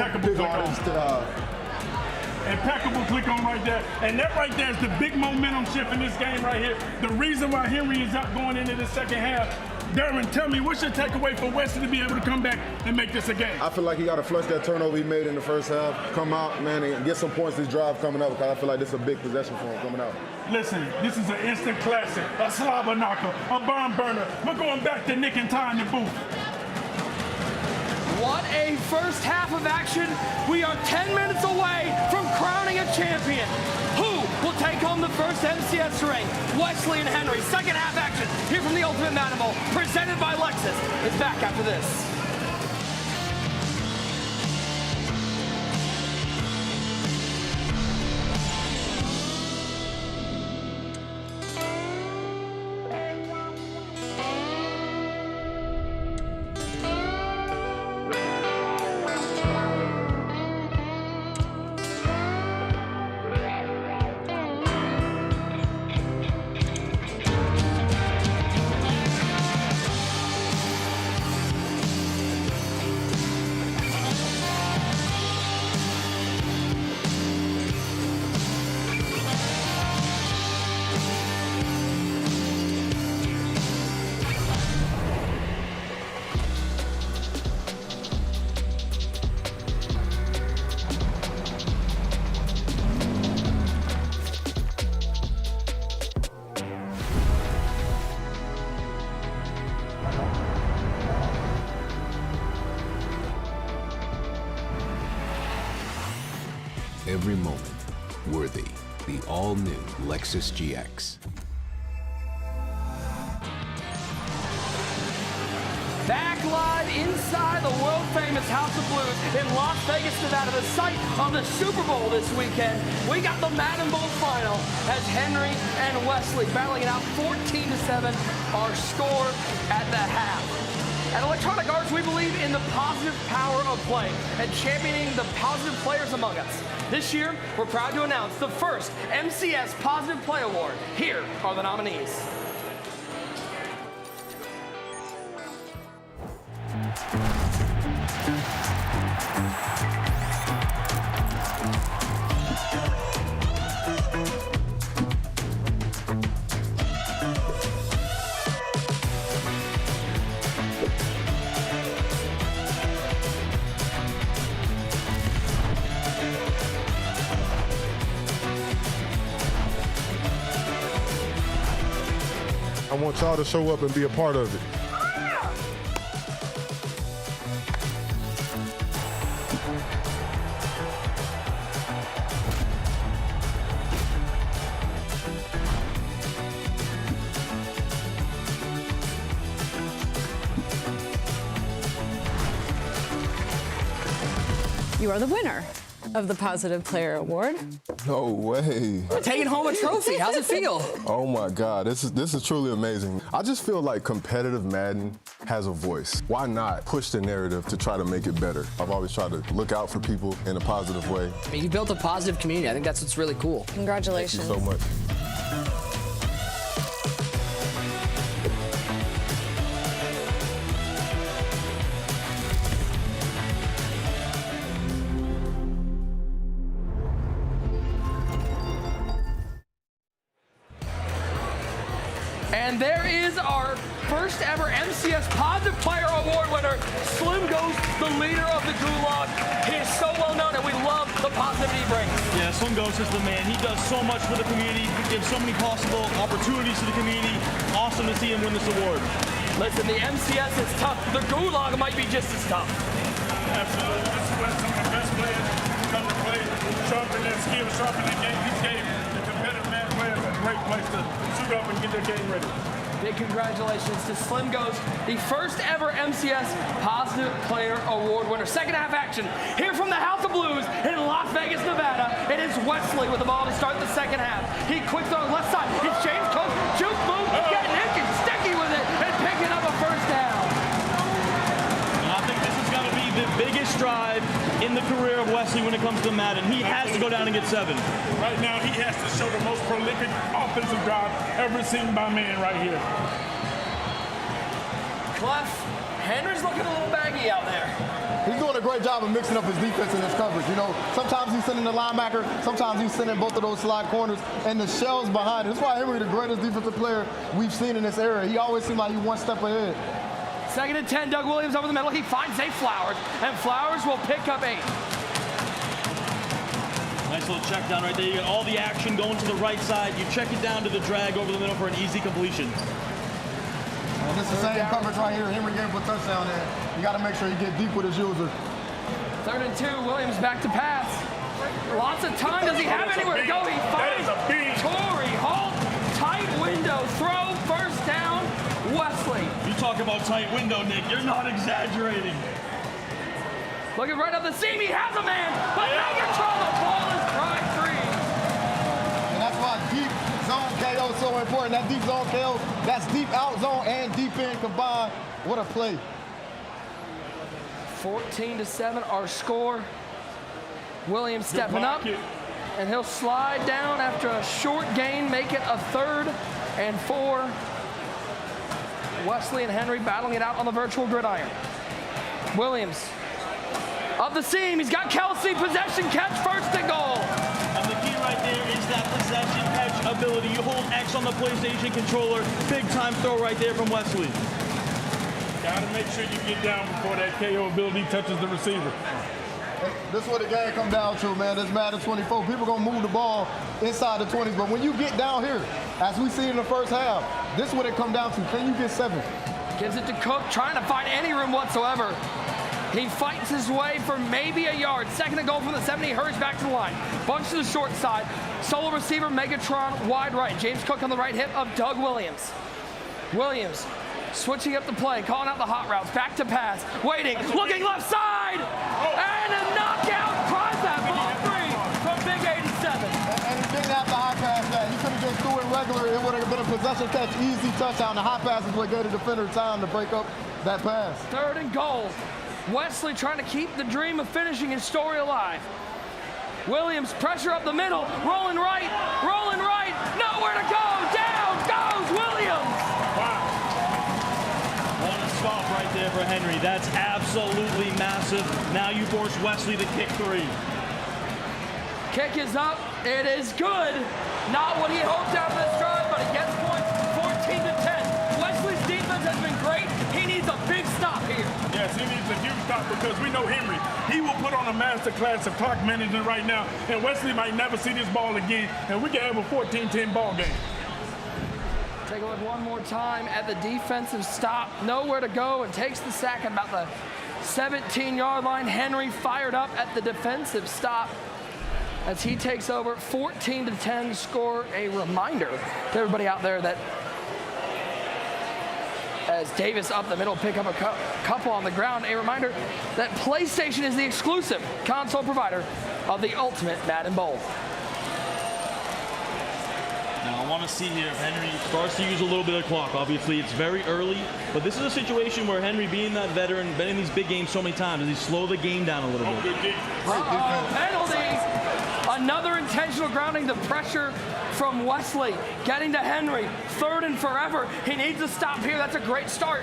Impeccable click on right there. And that right there is the big momentum shift in this game right here. The reason why Henry is up going into the second half, Darren, tell me, what's your takeaway for Wesley to be able to come back and make this a game? I feel like he got to flush that turnover he made in the first half, come out, man, and get some points this drive coming up, because I feel like this is a big possession for him coming out. Listen, this is an instant classic, a slobber knocker, a barn burner. We're going back to Nick and Ty in the booth. What a first half of action. We are 10 minutes away from crowning a champion. Who will take home the first MCS ring? Wesley and Henry. Second half action here from the Ultimate Madden Bowl, presented by Lexus, is back after this. Every moment worthy. The all-new Lexus GX. Back live inside the world-famous House of Blues in Las Vegas, Nevada, the site of the Super Bowl this weekend. We got the Madden Bowl final as Henry and Wesley battling it out 14-7, our score at the half. At Electronic Arts, we believe in the positive power of play and championing the positive players among us. This year, we're proud to announce the first MCS Positive Play Award. Here are the nominees. I want y'all to show up and be a part of it. You are the winner of the Positive Player Award. No way. Taking home a trophy. How's it feel? Oh my God, this is truly amazing. I just feel like competitive Madden has a voice. Why not push the narrative to try to make it better? I've always tried to look out for people in a positive way. I mean, you built a positive community. I think that's what's really cool. Congratulations. Thank you so much. And there is our first ever MCS Positive Player Award winner, Slim Ghost, the leader of the Gulag. He is so well known and we love the positivity he brings. Yeah, Slim Ghost is the man. He does so much for the community. He gives so many possible opportunities to the community. Awesome to see him win this award. Listen, the MCS is tough. The Gulag might be just as tough. Absolutely. This is where some of the best players come to play, sharpen their skills, sharpen their game. This game, the competitive man players are a great place to suit up and get their game ready. Big congratulations to Slim Ghost, the first ever MCS Positive Player Award winner. Second half action here from the House of Blues in Las Vegas, Nevada. It is Wesley with the ball to start the second half. He quick throw left side. It's James Cook, juke move, getting Nick and sticky with it and picking up a first down. And I think this is going to be the biggest drive in the career of Wesley when it comes to Madden. He has to go down and get 7. Right now, he has to show the most prolific offensive drive ever seen by man right here. Clef, Henry's looking a little baggy out there. He's doing a great job of mixing up his defense and his coverage. You know, sometimes he's sending the linebacker, sometimes he's sending both of those slot corners, and the shells behind it. That's why Henry, the greatest defensive player we've seen in this era. He always seemed like he's one step ahead. 2nd and 10, Doug Williams over the middle. He finds Zay Flowers, and Flowers will pick up 8. Nice little check down right there. You got all the action going to the right side. You check it down to the drag over the middle for an easy completion. And this is the same coverage right here. Henry gave him a touchdown there. You got to make sure you get deep with his user. 3rd and 2, Williams back to pass. Lots of time. Does he have anywhere to go? He finds Torrey Holt. Tight window throw. 1st down, Wesley. You talk about tight window, Nick. You're not exaggerating. Looking right up the seam. He has a man, but Megatron, the ball is fried free. And that's why deep zone KO is so important. That deep zone KO, that's deep out zone and deep in combined. What a play. 14-7, our score. Williams stepping up, and he'll slide down after a short gain, make it a 3rd and 4. Wesley and Henry battling it out on the virtual gridiron. Williams up the seam. He's got Kelsey. Possession catch, 1st and goal. And the key right there is that possession catch ability. You hold X on the PlayStation controller. Big time throw right there from Wesley. Got to make sure you get down before that KO ability touches the receiver. This is what the game comes down to, man. This Madden 24. People going to move the ball inside the 20s. But when you get down here, as we see in the first half, this is what it comes down to. Can you get 7? Gives it to Cook, trying to find any room whatsoever. He fights his way for maybe a yard. 2nd and goal from the 70. Hurries back to the line. Bunch to the short side. Solo receiver, Megatron, wide right. James Cook on the right hip of Doug Williams. Williams switching up the play, calling out the hot routes. Back to pass. Waiting. Looking left side. And a knockout. Prize that ball free from Big 87. And he didn't have the high pass that. He could have just threw it regular. It would have been a possession catch, easy touchdown. The high pass is what gave the defender time to break up that pass. 3rd and goal. Wesley trying to keep the dream of finishing his story alive. Williams, pressure up the middle, rolling right, nowhere to go, down goes Williams. Wow. What a stop right there for Henry. That's absolutely massive. Now you force Wesley to kick 3. Kick is up, it is good. Not what he hoped out of this drive, but he gets points, 14-10. Wesley's defense has been great. He needs a big stop here. Yes, he needs a huge stop because we know Henry. He will put on a master class of clock management right now, and Wesley might never see this ball again, and we can have a 14-10 ball game. Take a look one more time at the defensive stop. Nowhere to go, and takes the sack at about the 17-yard line. Henry fired up at the defensive stop as he takes over. 14-10 score. A reminder to everybody out there that as Davis up the middle, pick up a couple on the ground. A reminder that PlayStation is the exclusive console provider of the ultimate Madden Bowl. Now I want to see here if Henry starts to use a little bit of clock. Obviously, it's very early, but this is a situation where Henry, being that veteran, been in these big games so many times, does he slow the game down a little bit? Penalty. Another intentional grounding. The pressure from Wesley getting to Henry. 3rd and forever. He needs to stop here. That's a great start.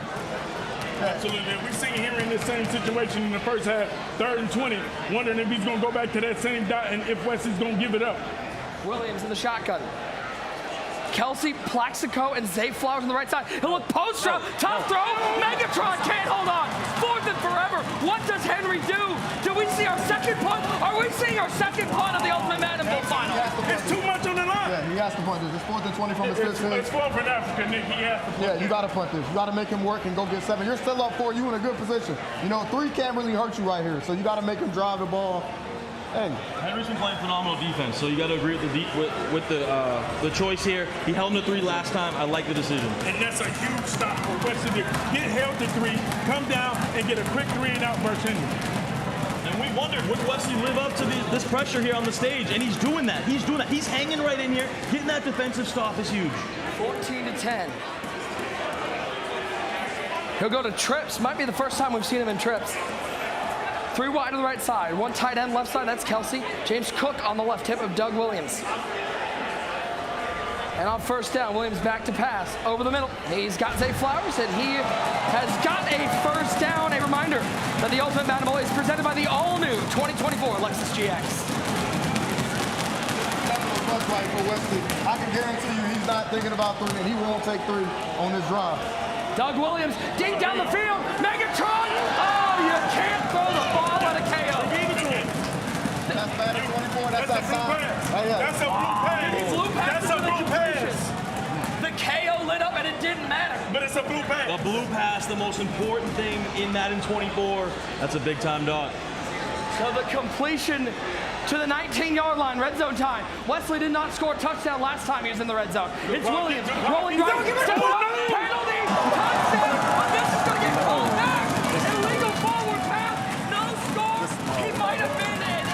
Absolutely. We've seen Henry in the same situation in the first half, 3rd and 20, wondering if he's going to go back to that same dot and if Wesley's going to give it up. Williams in the shotgun. Kelsey, Plaxico, and Zay Flowers on the right side. He'll look post throw, top throw. Megatron can't hold on. 4th and forever. What does Henry do? Do we see our second punt? Are we seeing our second punt of the Ultimate Madden Bowl final? It's too much on the line. Yeah, he has to punt this. It's 4th and 20 from his 15. It's 4th in Africa, Nick. He has to punt. Yeah, you got to punt this. You got to make him work and go get 7. You're still up 4. You in a good position. You know, 3 can't really hurt you right here. So you got to make him drive the ball. Hey. Henry's been playing phenomenal defense, so you got to agree with the choice here. He held him to 3 last time. I like the decision. And that's a huge stop for Wesley to get held to 3, come down, and get a quick 3 and out versus Henry. And we wondered, would Wesley live up to this pressure here on the stage? And he's doing that. He's doing that. He's hanging right in here. Getting that defensive stop is huge. 14-10. He'll go to trips. Might be the first time we've seen him in trips. 3 wide to the right side. 1 tight end left side. That's Kelsey. James Cook on the left hip of Doug Williams. And on first down, Williams back to pass over the middle. He's got Zay Flowers, and he has got a first down. A reminder that the Ultimate Madden Bowl is presented by the all-new 2024 Lexus GX. Right for Wesley. I can guarantee you he's not thinking about 3, and he won't take 3 on this drive. Doug Williams, deep down the field. Megatron! Oh, you can't throw the ball at a KO. That's Madden 24. That's outside. That's a blue pass. Blue pass. That's a blue pass. The KO lit up and it didn't matter. But it's a blue pass. The blue pass, the most important thing in Madden 24. That's a big time dot. So the completion to the 19-yard line, red zone time. Wesley did not score a touchdown last time he was in the red zone. It's Williams, rolling right, step up, penalty, touchdown, but this is going to get called back. Illegal forward pass, no score. He might have been an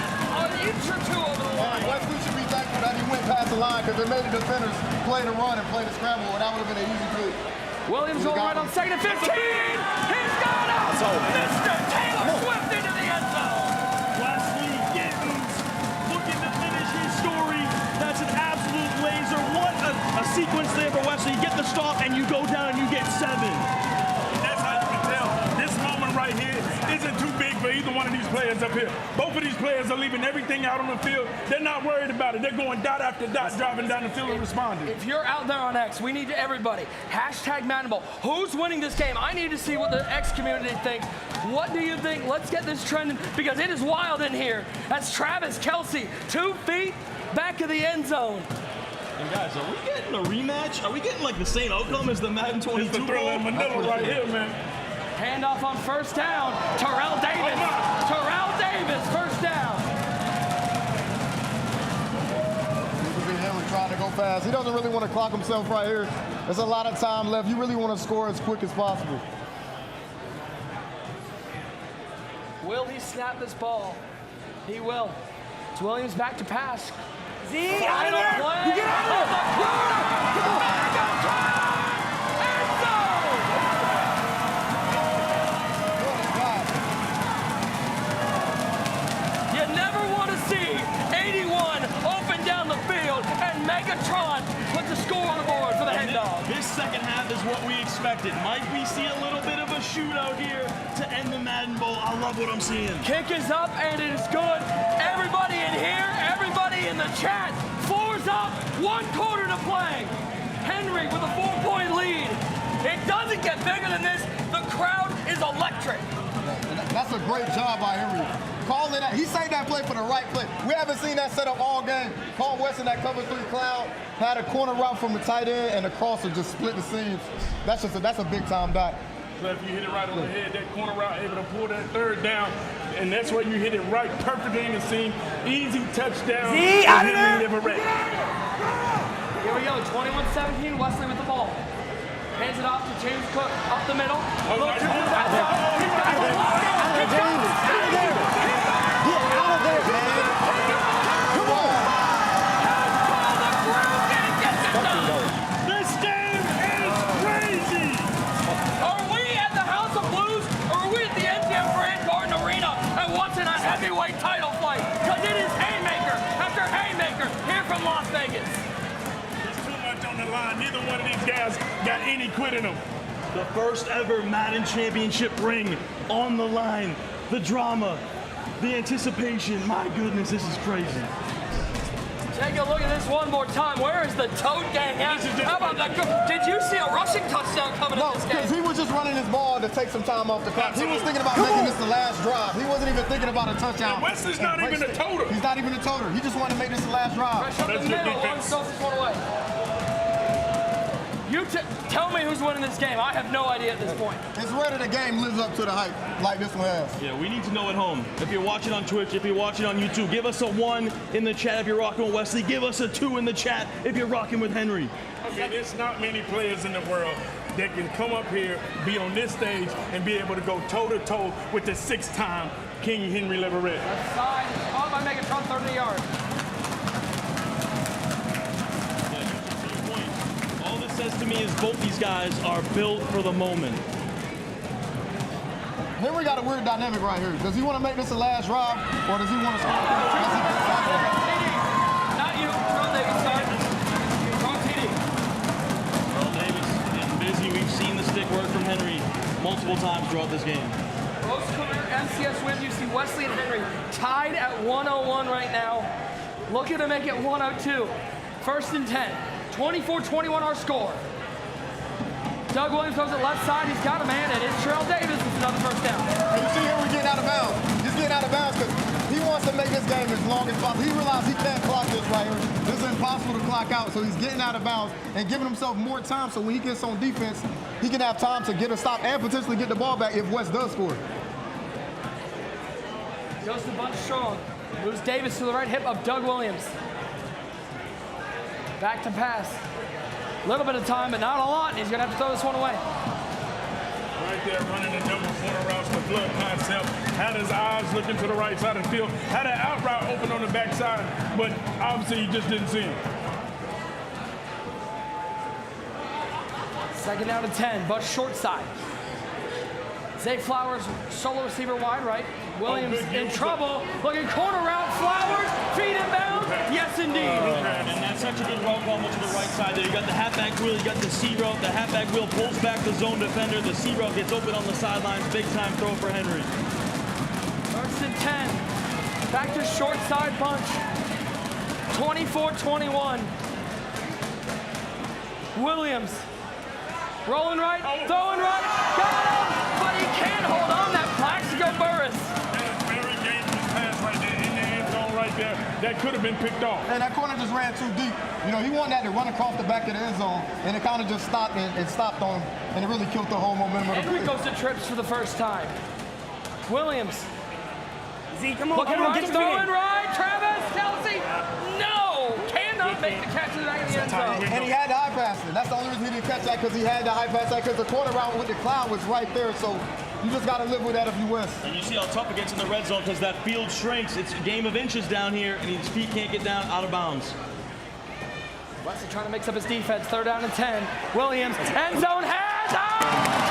inch or 2 over the line. Wesley should be thankful that he went past the line because it made the defenders play the run and play the scramble, and that would have been an easy play. Williams rolling right on second and 15. He's got him. Mr. Taylor Swift into the end zone. That's an absolute laser. What a sequence there for Wesley. You get the stop and you go down and you get 7. That's how you can tell. This moment right here isn't too big for either one of these players up here. Both of these players are leaving everything out on the field. They're not worried about it. They're going dot after dot, driving down the field and responding. If you're out there on X, we need everybody. Hashtag Madden Bowl. Who's winning this game? I need to see what the X community thinks. What do you think? Let's get this trending because it is wild in here. That's Travis Kelce, 2 feet. Back of the end zone. And guys, are we getting a rematch? Are we getting like the same outcome as the Madden 22? It's the thriller in Manila right here, man. Handoff on first down. Terrell Davis. Terrell Davis, first down. Henry trying to go fast. He doesn't really want to clock himself right here. There's a lot of time left. You really want to score as quick as possible. Will he snap this ball? He will. It's Williams back to pass. Z out of there! You get out of there! You never want to see 81 open down the field and Megatron puts a score on the board for the Hen Dog. This second half is what we expected. Might we see a little bit of a shootout here to end the Madden Bowl? I love what I'm seeing. Kick is up and it is good. Everybody in here, everybody in the chat, 4's up, 1 quarter to play. Henry with a 4-point lead. It doesn't get bigger than this. The crowd is electric. That's a great job by Henry. Calling that, he saved that play for the right play. We haven't seen that set up all game. Called Weston that cover 3 cloud, had a corner route from the tight end, and the crosser just split the seams. That's a big time dot. So if you hit it right on the head, that corner route, able to pull that 3rd down, and that's where you hit it right perfectly in the seam. Easy touchdown. See, out of there. Here we go, 21-17, Wesley with the ball. Hands it off to James Cook, up the middle. Look to the outside. He's got the block. Get out of there, man. Come on. This game is crazy. Are we at the House of Blues or are we at the MGM Grand Garden Arena and watching a heavyweight title fight? Because it is haymaker after haymaker here from Las Vegas. There's too much on the line. Neither one of these guys got any quit in them. The first ever Madden Championship ring on the line. The drama, the anticipation. My goodness, this is crazy. Take a look at this one more time. Where is the Toad Gang at? How about that? Did you see a rushing touchdown coming in this game? Because he was just running his ball to take some time off the clock. He was thinking about making this the last drive. He wasn't even thinking about a touchdown. And Wesley's not even a toter. He's not even a toter. He just wanted to make this the last drive. Pressure up the middle, one away. You tell me who's winning this game. I have no idea at this point. It's rare that the game lives up to the hype like this one has. Yeah, we need to know at home. If you're watching on Twitch, if you're watching on YouTube, give us a 1 in the chat if you're rocking with Wesley. Give us a 2 in the chat if you're rocking with Henry. I mean, there's not many players in the world that can come up here, be on this stage, and be able to go toe-to-toe with the 6-time King Henry Leverett. Side, caught by Megatron, 30 yards. Says to me is both these guys are built for the moment. Henry got a weird dynamic right here. Does he want to make this the last drive, or does he want to score? Not you. Throw David, sorry. Throw TD. fantastic work from Henry multiple times throughout this game. Most career MCS wins. You see Wesley and Henry tied at 101 right now. Looking to make it 102. First and 10. 24-21 our score. Doug Williams goes to the left side. He's got a man, and it's Terrell Davis with another first down. And you see Henry getting out of bounds. He's getting out of bounds because he wants to make this game as long as possible. He realizes he can't clock this right here. This is impossible to clock out, so he's getting out of bounds and giving himself more time so when he gets on defense, he can have time to get a stop and potentially get the ball back if West does score. Goes to bunch strong. Moves Davis to the right hip of Doug Williams. Back to pass. A little bit of time, but not a lot. He's going to have to throw this one away. Right there, running the double corner routes, the flood concept. Had his eyes looking to the right side of the field. Had an out route open on the backside, but obviously he just didn't see him. Second down to 10, but short side. Zay Flowers, solo receiver wide right. Williams in trouble. Looking corner route. Flowers, feet inbound. Yes, indeed. And that's such a good route almost to the right side there. You got the halfback wheel, you got the C route. The halfback wheel pulls back the zone defender. The C route gets open on the sidelines. Big time throw for Henry. First and 10. Back to short side bunch. 24-21. Williams. Rolling right, throwing right, got him, but he can't hold on. That Plaxico Burris. Very dangerous pass right there in the end zone right there. That could have been picked off. And that corner just ran too deep. You know, he wanted that to run across the back of the end zone, and it kind of just stopped and stopped on him, and it really killed the whole momentum of the play. Henry goes to trips for the first time. Williams. Z, come on, looking come on, right, throwing right. Travis Kelce. No, cannot make the catch in the back of the end zone. And he had the high pass it. That's the only reason he didn't catch that, because he had the high pass that, because the corner route with the cloud was right there. So you just got to live with that if you West. And you see how tough it gets in the red zone because that field shrinks. It's a game of inches down here, and his feet can't get down out of bounds. Wesley trying to mix up his defense. Third down and 10. Williams, end zone, has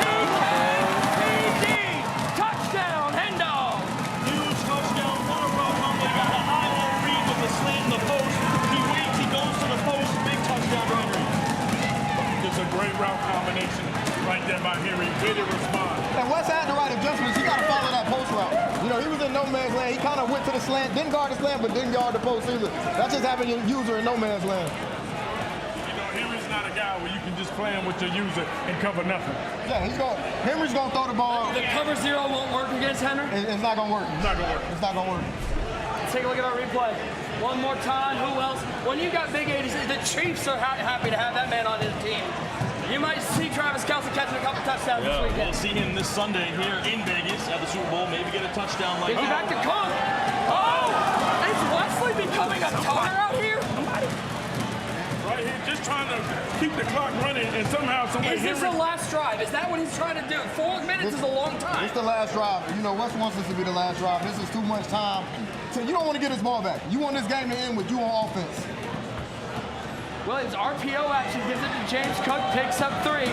TD! Touchdown, Hendall! Huge touchdown, corner route fumble. He got the high low read with the slant in the post. He waits, he goes to the post. Big touchdown for Henry. It's a great route combination right there by Henry. Way to respond. And West had the right adjustments. He got to follow that post route. You know, he was in no man's land. He kind of went to the slant, didn't guard the slant, but didn't guard the post either. That's just having your user in no man's land. Henry's not a guy where you can just play him with your user and cover nothing. Yeah, Henry's going to throw the ball. The cover zero won't work against Henry? It's not going to work. It's not going to work. It's not going to work. Let's take a look at our replay. One more time. Who else? When you got big 80s, the Chiefs are happy to have that man on his team. You might see Travis Kelce catching a couple touchdowns this weekend. We'll see him this Sunday here in Vegas at the Super Bowl. Maybe get a touchdown like that. Back to Cook. Oh! Is Wesley becoming a toner out here? Right here, just trying to keep the clock running, and somehow somebody. Is this the last drive? Is that what he's trying to do? 4 minutes is a long time. It's the last drive. You know, West wants this to be the last drive. This is too much time. So you don't want to get his ball back. You want this game to end with you on offense. Williams, RPO action, gives it to James Cook, picks up 3.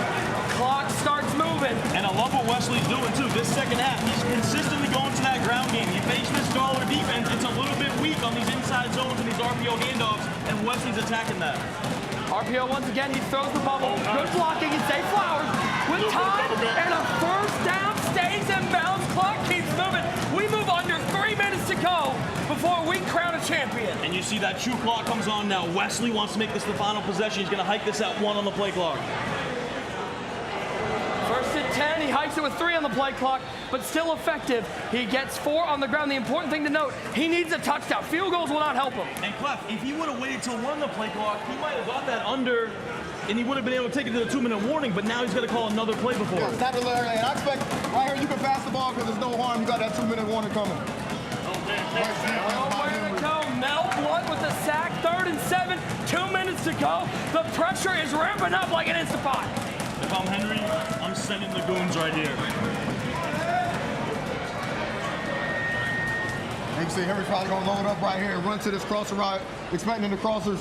Clock starts moving. And I love what Wesley's doing, too. This second half, he's consistently going to that ground game. You face this Dollar defense, it's a little bit weak on these inside zones and these RPO handoffs, and Wesley's attacking that. RPO once again, he throws the bubble. Good blocking, it's Zay Flowers with time, and a first down, stays in bounds. Clock keeps moving. We move under 3 minutes to go before we crown a champion. And you see that true clock comes on now. Wesley wants to make this the final possession. He's going to hike this at 1 on the play clock. First and 10, he hikes it with 3 on the play clock, but still effective. He gets 4 on the ground. The important thing to note, he needs a touchdown. Field goals will not help him. And Clef, if he would have waited till 1 on the play clock, he might have got that under, and he would have been able to take it to the 2-minute warning, but now he's going to call another play before. Yeah, it's not the early. And I expect right here you can pass the ball because there's no harm. You got that 2-minute warning coming. Nowhere to go. Mel Blunt with the sack. 3rd and 7. 2 minutes to go. The pressure is ramping up like an Instapot. If I'm Henry, I'm sending the goons right here. You can see Henry's probably going to load up right here and run to this crosser route, expecting the crossers.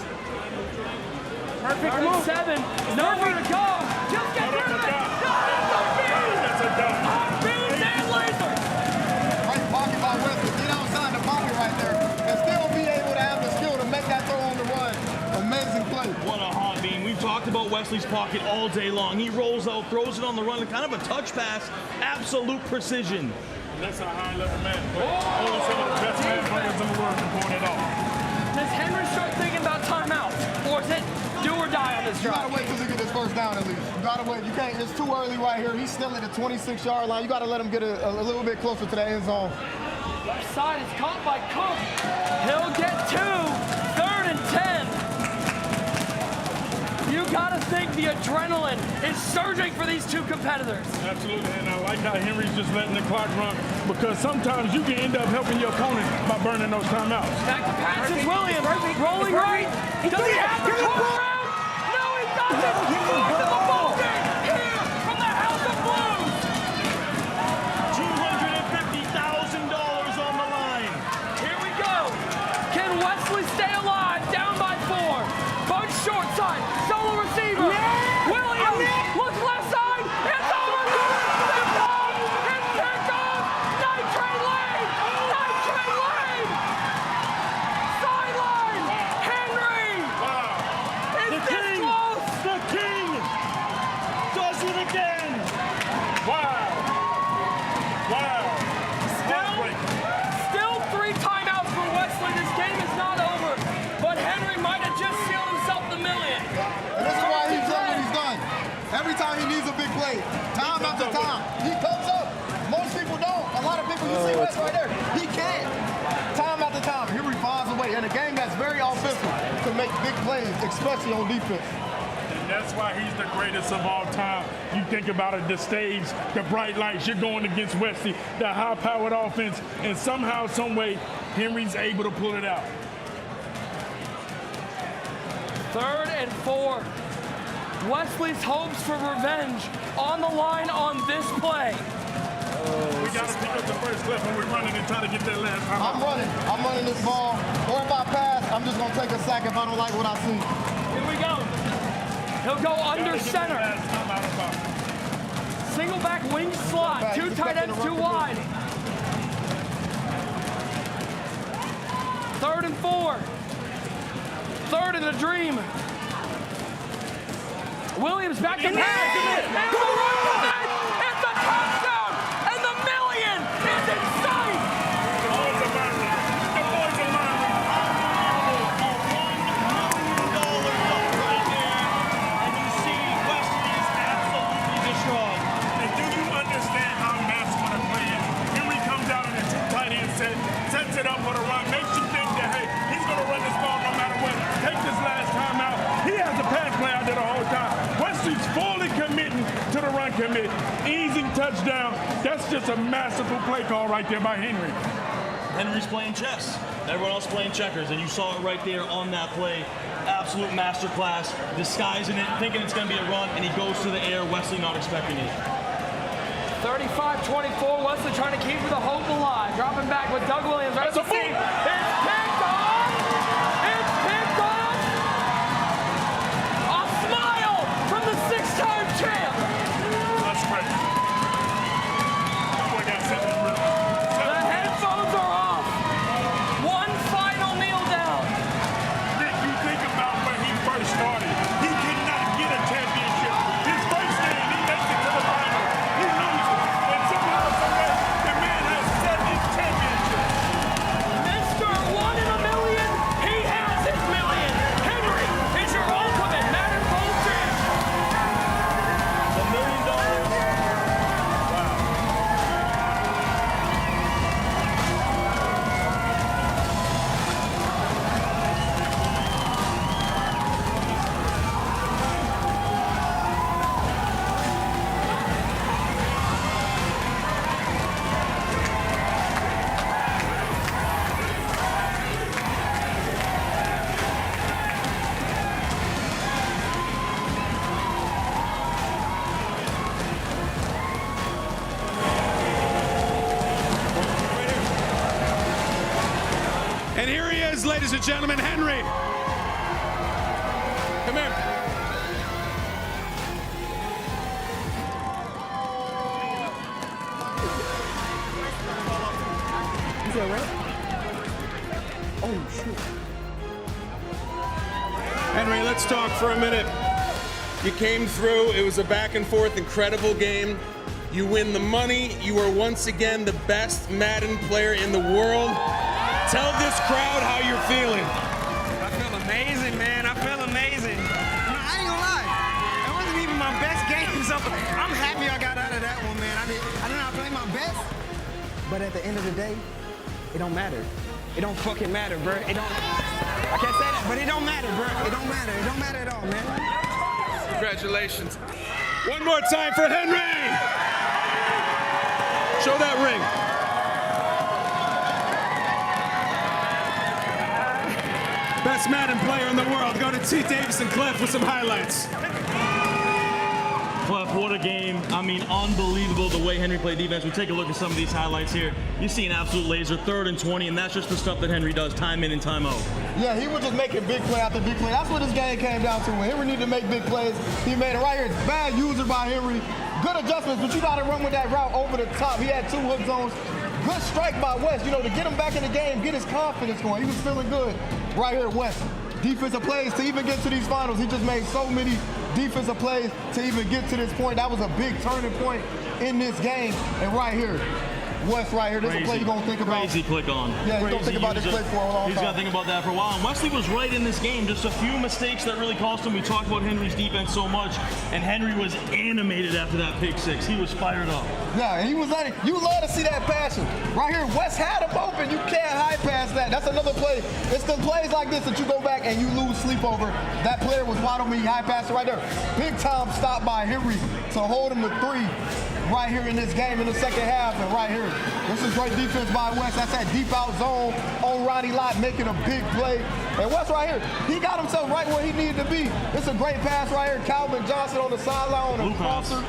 Perfect and 7. Nowhere to go. Just get rid of it. That's a dunk. Beans and laser. Great pocket by Wesley. Get outside the pocket right there and still be able to have the skill to make that throw on the run. Amazing play. What a hot beam. We've talked about about Wesley's pocket all day long. He rolls out, throws it on the run, kind of a touch pass, absolute precision. And that's a high-level man play. Only some of the best man players in the world can pull it off. Does Henry start thinking about timeouts, or is it do or die on this drive? You gotta wait till he get his first down at least. You gotta wait. You can't. It's too early right here. He's still at the 26-yard line. You gotta let him get a little bit closer to the end zone. Left side is caught by Cook. He'll get 2. 3rd and 10. You gotta think the adrenaline is surging for these two competitors. Absolutely, and I like how Henry's just letting the clock run, because sometimes you can end up helping your opponent by burning those timeouts. Back to pass is Williams, rolling right. Does he have the corner around? No, he doesn't. He's in the ball game here from the House of Blues. $250,000 on the line. Here we go. Can Wesley stay alive? Down by 4. Bunch short side. Solo receiver. Yeah. Williams. Look left side. It's over. It's off. It's picked off. Night train lane. Night train lane. Sideline. Henry. Is this close? The king does it again. Wow. Still 3 timeouts for Wesley. This game is not over, but Henry might have just sealed himself the million. And this is why he's done what he's done. Every time he needs a big play, time after time, he comes up. Most people don't. A lot of people, you see Wes right there, he can't. Time after time, Henry finds a way. In a game that's very offensive, to make big plays, especially on defense. And that's why he's the greatest of all time. You think about it, the stage, the bright lights, you're going against Wesley, the high-powered offense, and somehow, some way, Henry's able to pull it out. 3rd and 4. Wesley's hopes for revenge on the line on this play. We got to pick up the first clip when we're running and try to get that last time. I'm running this ball. Or if I pass, I'm just going to take a sack if I don't like what I see. Here we go. He'll go under center. Single back wing slot. 2 tight ends, 2 wide. 3rd and 4. 3rd in the dream. Williams back in pass. It's a touchdown, and the million is in sight. The boys are mine. The boys are mine. $1 million up right there, and you see Wesley is absolutely distraught. And do you understand how masculine a play is? Henry comes out in a 2 tight end set, sets it up for the run, makes you think that, hey, he's going to run this ball no matter what. Take this last time out. He has a pass play out there the whole time. Wesley's fully committing to the run commit. Easy touchdown. That's just a masterful play call right there by Henry. Henry's playing chess. Everyone else playing checkers, and you saw it right there on that play. Absolute masterclass, disguising it, thinking it's going to be a run, and he goes to the air. Wesley not expecting it. 35-24. Wesley trying to keep the hope alive. Dropping back with Doug Williams. Right That's a seam. It's picked off. It's picked off. A smile from the 6-time champ. That's great. That boy got set in rhythm. The headphones are off. One final kneel down. Nick, you think about when he first started. He could not get a championship. His first game, he makes it to the final. He loses. And somehow, someway, the man has 7 championships. Mr. 1 in a million. He has his million. Henry is your ultimate Madden Bowl champ. $1 million. And here he is, ladies and gentlemen, Henry. Come here. Is that right? Oh, shoot. Henry, let's talk for a minute. You came through. It was a back and forth, incredible game. You win the money. You are once again the best Madden player in the world. Tell this crowd how you're feeling. I feel amazing, man. I feel amazing. I ain't gonna lie. That wasn't even my best game, so I'm happy I got out of that one, man. I did not play my best, but at the end of the day, it don't matter. It don't fucking matter, bro. It don't. I can't say that, but it don't matter, bro. It don't matter. It don't matter at all, man. Congratulations. One more time for Henry. Show that ring. Best Madden player in the world. Go to T. Davis and Clef with some highlights. Clef, what a game. I mean, unbelievable the way Henry played defense. We take a look at some of these highlights here. You see an absolute laser, 3rd and 20, and that's just the stuff that Henry does time in and time out. Yeah, he was just making big play after big play. That's what this game came down to. When Henry needed to make big plays, he made it right here. Bad user by Henry. Good adjustments, but you got to run with that route over the top. He had 2 hook zones. Good strike by West, to get him back in the game, get his confidence going. He was feeling good right here at West. Defensive plays to even get to these finals. He just made so many defensive plays to even get to this point. That was a big turning point in this game. And right here, West right here, this is a play you're going to think about. Crazy click on. Yeah, you're going to think about this play for a long time. He's got to think about that for a while. And Wesley was right in this game. Just a few mistakes that really cost him. We talked about Henry's defense so much, and Henry was animated after that pick 6. He was fired up. Yeah, he was like, you love to see that passion. Right here, West had him open. You can't high pass that. That's another play. It's the plays like this that you go back and you lose sleep over. That player was wide open. He high passed it right there. Big time stop by Henry to hold him to 3 right here in this game in the second half. And right here, this is great defense by West. That's that deep out zone on Ronnie Lott making a big play. And West right here, he got himself right where he needed to be. It's a great pass right here. Calvin Johnson on the sideline on a crosser.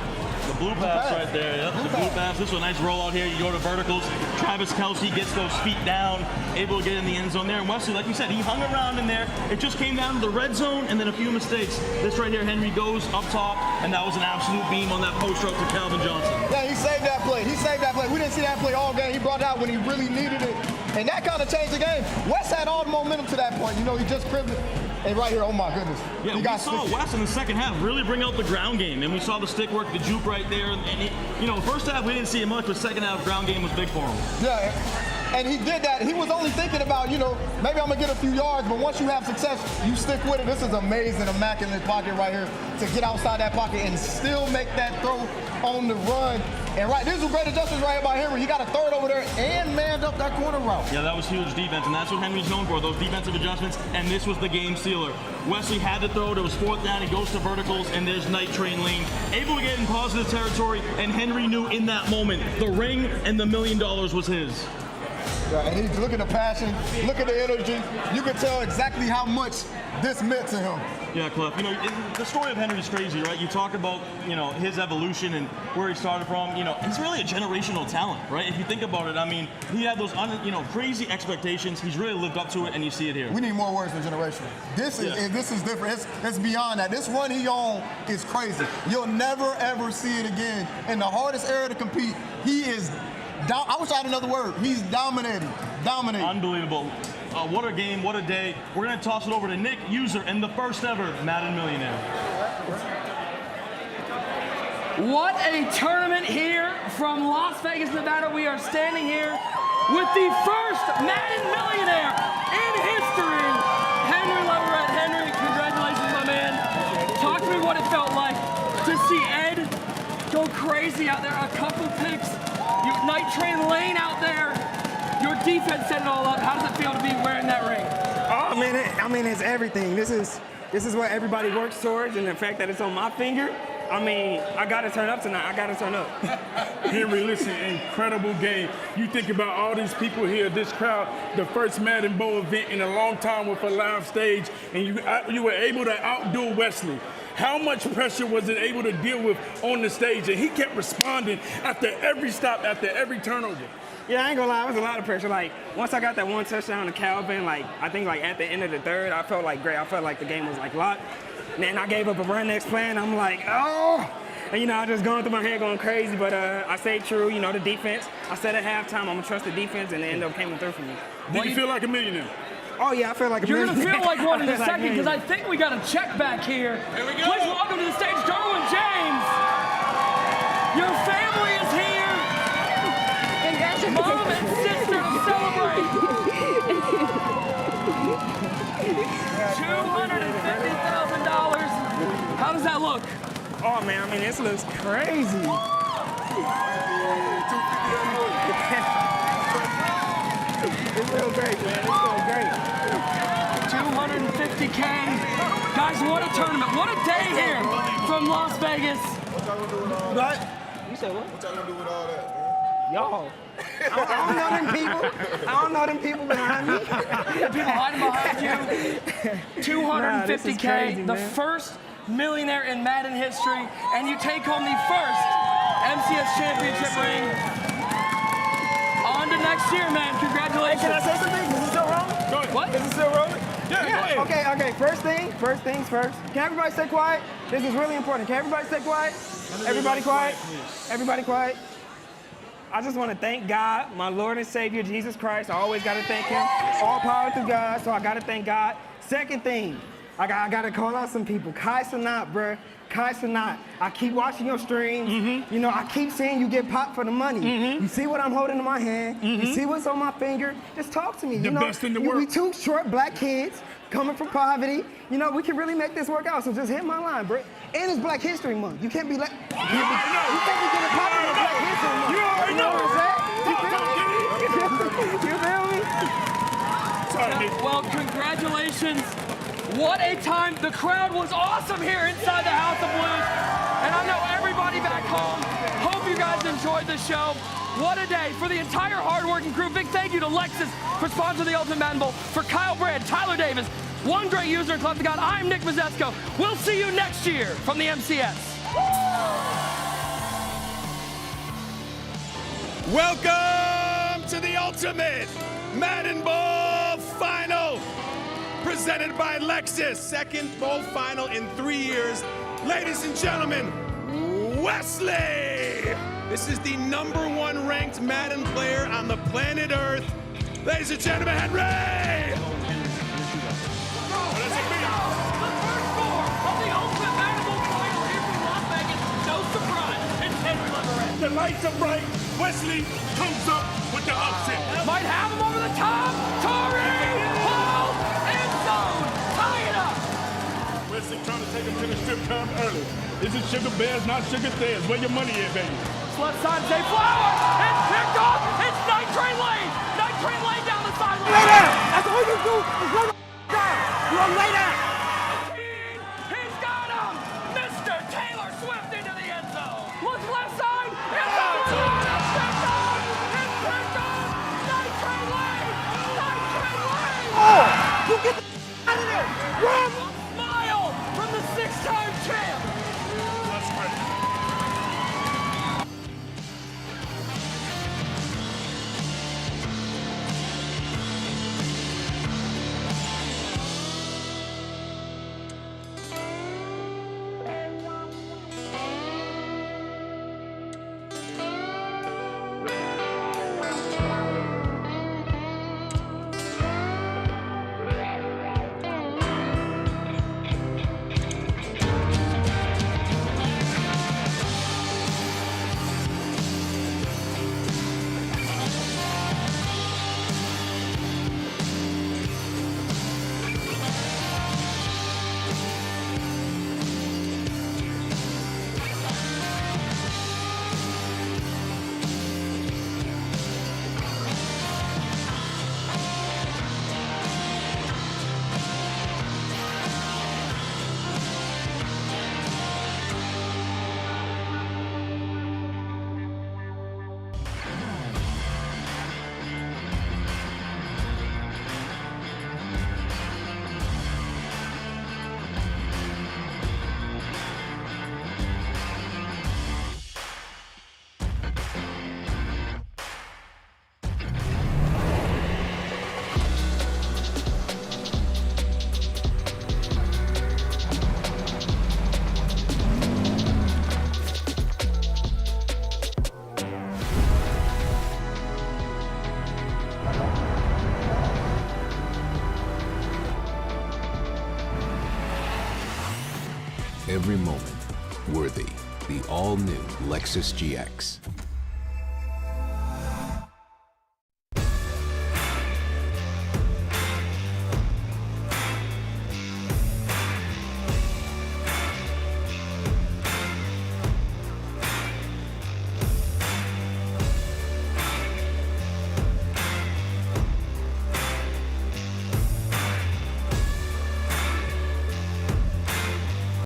The blue pass right there. Yep, the blue pass. This was a nice rollout here. You go to verticals. Travis Kelce gets those feet down, able to get in the end zone there. And Wesley, like you said, he hung around in there. It just came down to the red zone and then a few mistakes. This right here, Henry goes up top, and that was an absolute beam on that post route to Calvin Johnson. Yeah, he saved that play. He saved that play. We didn't see that play all game. He brought it out when he really needed it. And that kind of changed the game. West had all the momentum to that point. He just cribbed it. And right here, oh my goodness. Yeah, we saw West in the second half really bring out the ground game. And we saw the stick work, the juke right there. And first half we didn't see it much, but second half ground game was big for him. Yeah, and he did that. He was only thinking about, maybe I'm going to get a few yards, but once you have success, you stick with it. This is amazing, immaculate pocket right here to get outside that pocket and still make that throw on the run. And these are great adjustments right here by Henry. He got a third over there and manned up that corner route. Yeah, that was huge defense, and that's what Henry's known for, those defensive adjustments, and this was the game sealer. Wesley had to throw. There was 4th down. He goes to verticals, and there's Night Train Lane. Able to get in positive territory, and Henry knew in that moment the ring and the $1 million was his. Yeah, and look at the passion, look at the energy. You can tell exactly how much this meant to him. Yeah, Clef. The story of Henry is crazy, right? You talk about, his evolution and where he started from. He's really a generational talent, right? If you think about it, he had those, crazy expectations. He's really lived up to it, and you see it here. We need more words than generational. This is different. It's beyond that. This run he on is crazy. You'll never ever see it again. In the hardest area to compete, he is. I wish I had another word. He's dominating. Unbelievable. What a game, what a day. We're going to toss it over to Nick User and the first ever Madden Millionaire. What a tournament here from Las Vegas, Nevada. We are standing here with the first Madden Millionaire in history. Henry Leverett. Henry, congratulations, my man. Talk to me what it felt like to see Ed go crazy out there. A couple picks. Night Train Lane out there. Your defense set it all up. How does it feel to be wearing that ring? Oh man, it's everything. This is what everybody works towards, and the fact that it's on my finger, I got to turn up tonight. I got to turn up. Henry, listen, incredible game. You think about all these people here, this crowd, the first Madden Bowl event in a long time with a live stage, and you were able to outdo Wesley. How much pressure was it able to deal with on the stage? And he kept responding after every stop, after every turnover. Yeah, I ain't gonna lie, it was a lot of pressure. Once I got that one touchdown to Calvin, I think at the end of the third, I felt great. I felt like the game was locked. And then I gave up a run next play, and I'm like, oh! And I just going through my head going crazy, but I stayed true, the defense. I said at halftime, I'm gonna trust the defense, and they ended up coming through for me. Did you feel like a millionaire? Oh, yeah, I feel like a You're going to millionaire. feel like one in I a feel like second because I think we got a check back here. Here we go. Please welcome to the stage, Derwin James. Your family is here. Mom and sister to celebrate. $250,000. How does that look? Oh, man, I mean, this looks crazy. It feels great, man. It feels great. 250K. Guys, what a tournament. What a day here from Las Vegas. What? You said what? What y'all gonna do with all that, man? Y'all. I don't know them people. I don't know them people behind me. People hiding behind you. 250K, crazy, the man. first millionaire in Madden history, and you take home the first MCS championship ring. On to next year, man. Congratulations. Can I say something? Is it still rolling? Go ahead. What? Is it still rolling? Yeah, go ahead. Okay. First things first. Can everybody stay quiet? This is really important. Can everybody stay quiet? Everybody quiet? Everybody quiet? I just want to thank God, my Lord and Savior, Jesus Christ. I always got to thank him. All power to God, so I got to thank God. Second thing, I got to call out some people. Kai Sanat, bruh. Kai Sanat. I keep watching your streams. You know, I keep seeing you get popped for the money. You see what I'm holding in my hand. You see what's on my finger. Just talk to me. The you know, best in the we world. two short black kids coming from poverty. You know, we can really make this work out. So just hit my line, bruh. And it's Black History Month. You can't be like, you can't be getting popped on Black History Month. You already know. What I'm saying? You feel me? Well, congratulations. What a time. The crowd was awesome here inside the House of Blues. And I know everybody back home. Hope you guys enjoyed the show. What a day. For the entire hardworking crew, big thank you to Lexus for sponsoring the Ultimate Madden Bowl. For Kyle Brand, Tyler Davis, one great user in Club to God, I'm Nick Mazesco. We'll see you next year from the MCS. Welcome to the Ultimate Madden Bowl Final, presented by Lexus. Second bowl final in 3 years. Ladies and gentlemen, Wesley. This is the #1 ranked Madden player on the planet Earth. Ladies and gentlemen, Henry. The lights are bright. Wesley comes up with the upset. Might have him over the top. Torrey, Paul, end zone. Tie it up. Wesley trying to take him to the strip club early. This is Sugar Bears, not Sugar Bears. Where your money is, baby? Left side, Zay Flower. It's picked off. It's Night Train Lane. Night Train Lane down the sideline. Lay down. That's all you do is lay down. You want to lay down. He's got him. Mr. Taylor Swift into the end zone. Look left side. It's picked off. It's picked off. Night Train Lane. Night Train Lane. Oh, you get the out of there. Run. A smile from the 6-time champ. That's great. Every moment worthy. The all-new Lexus GX.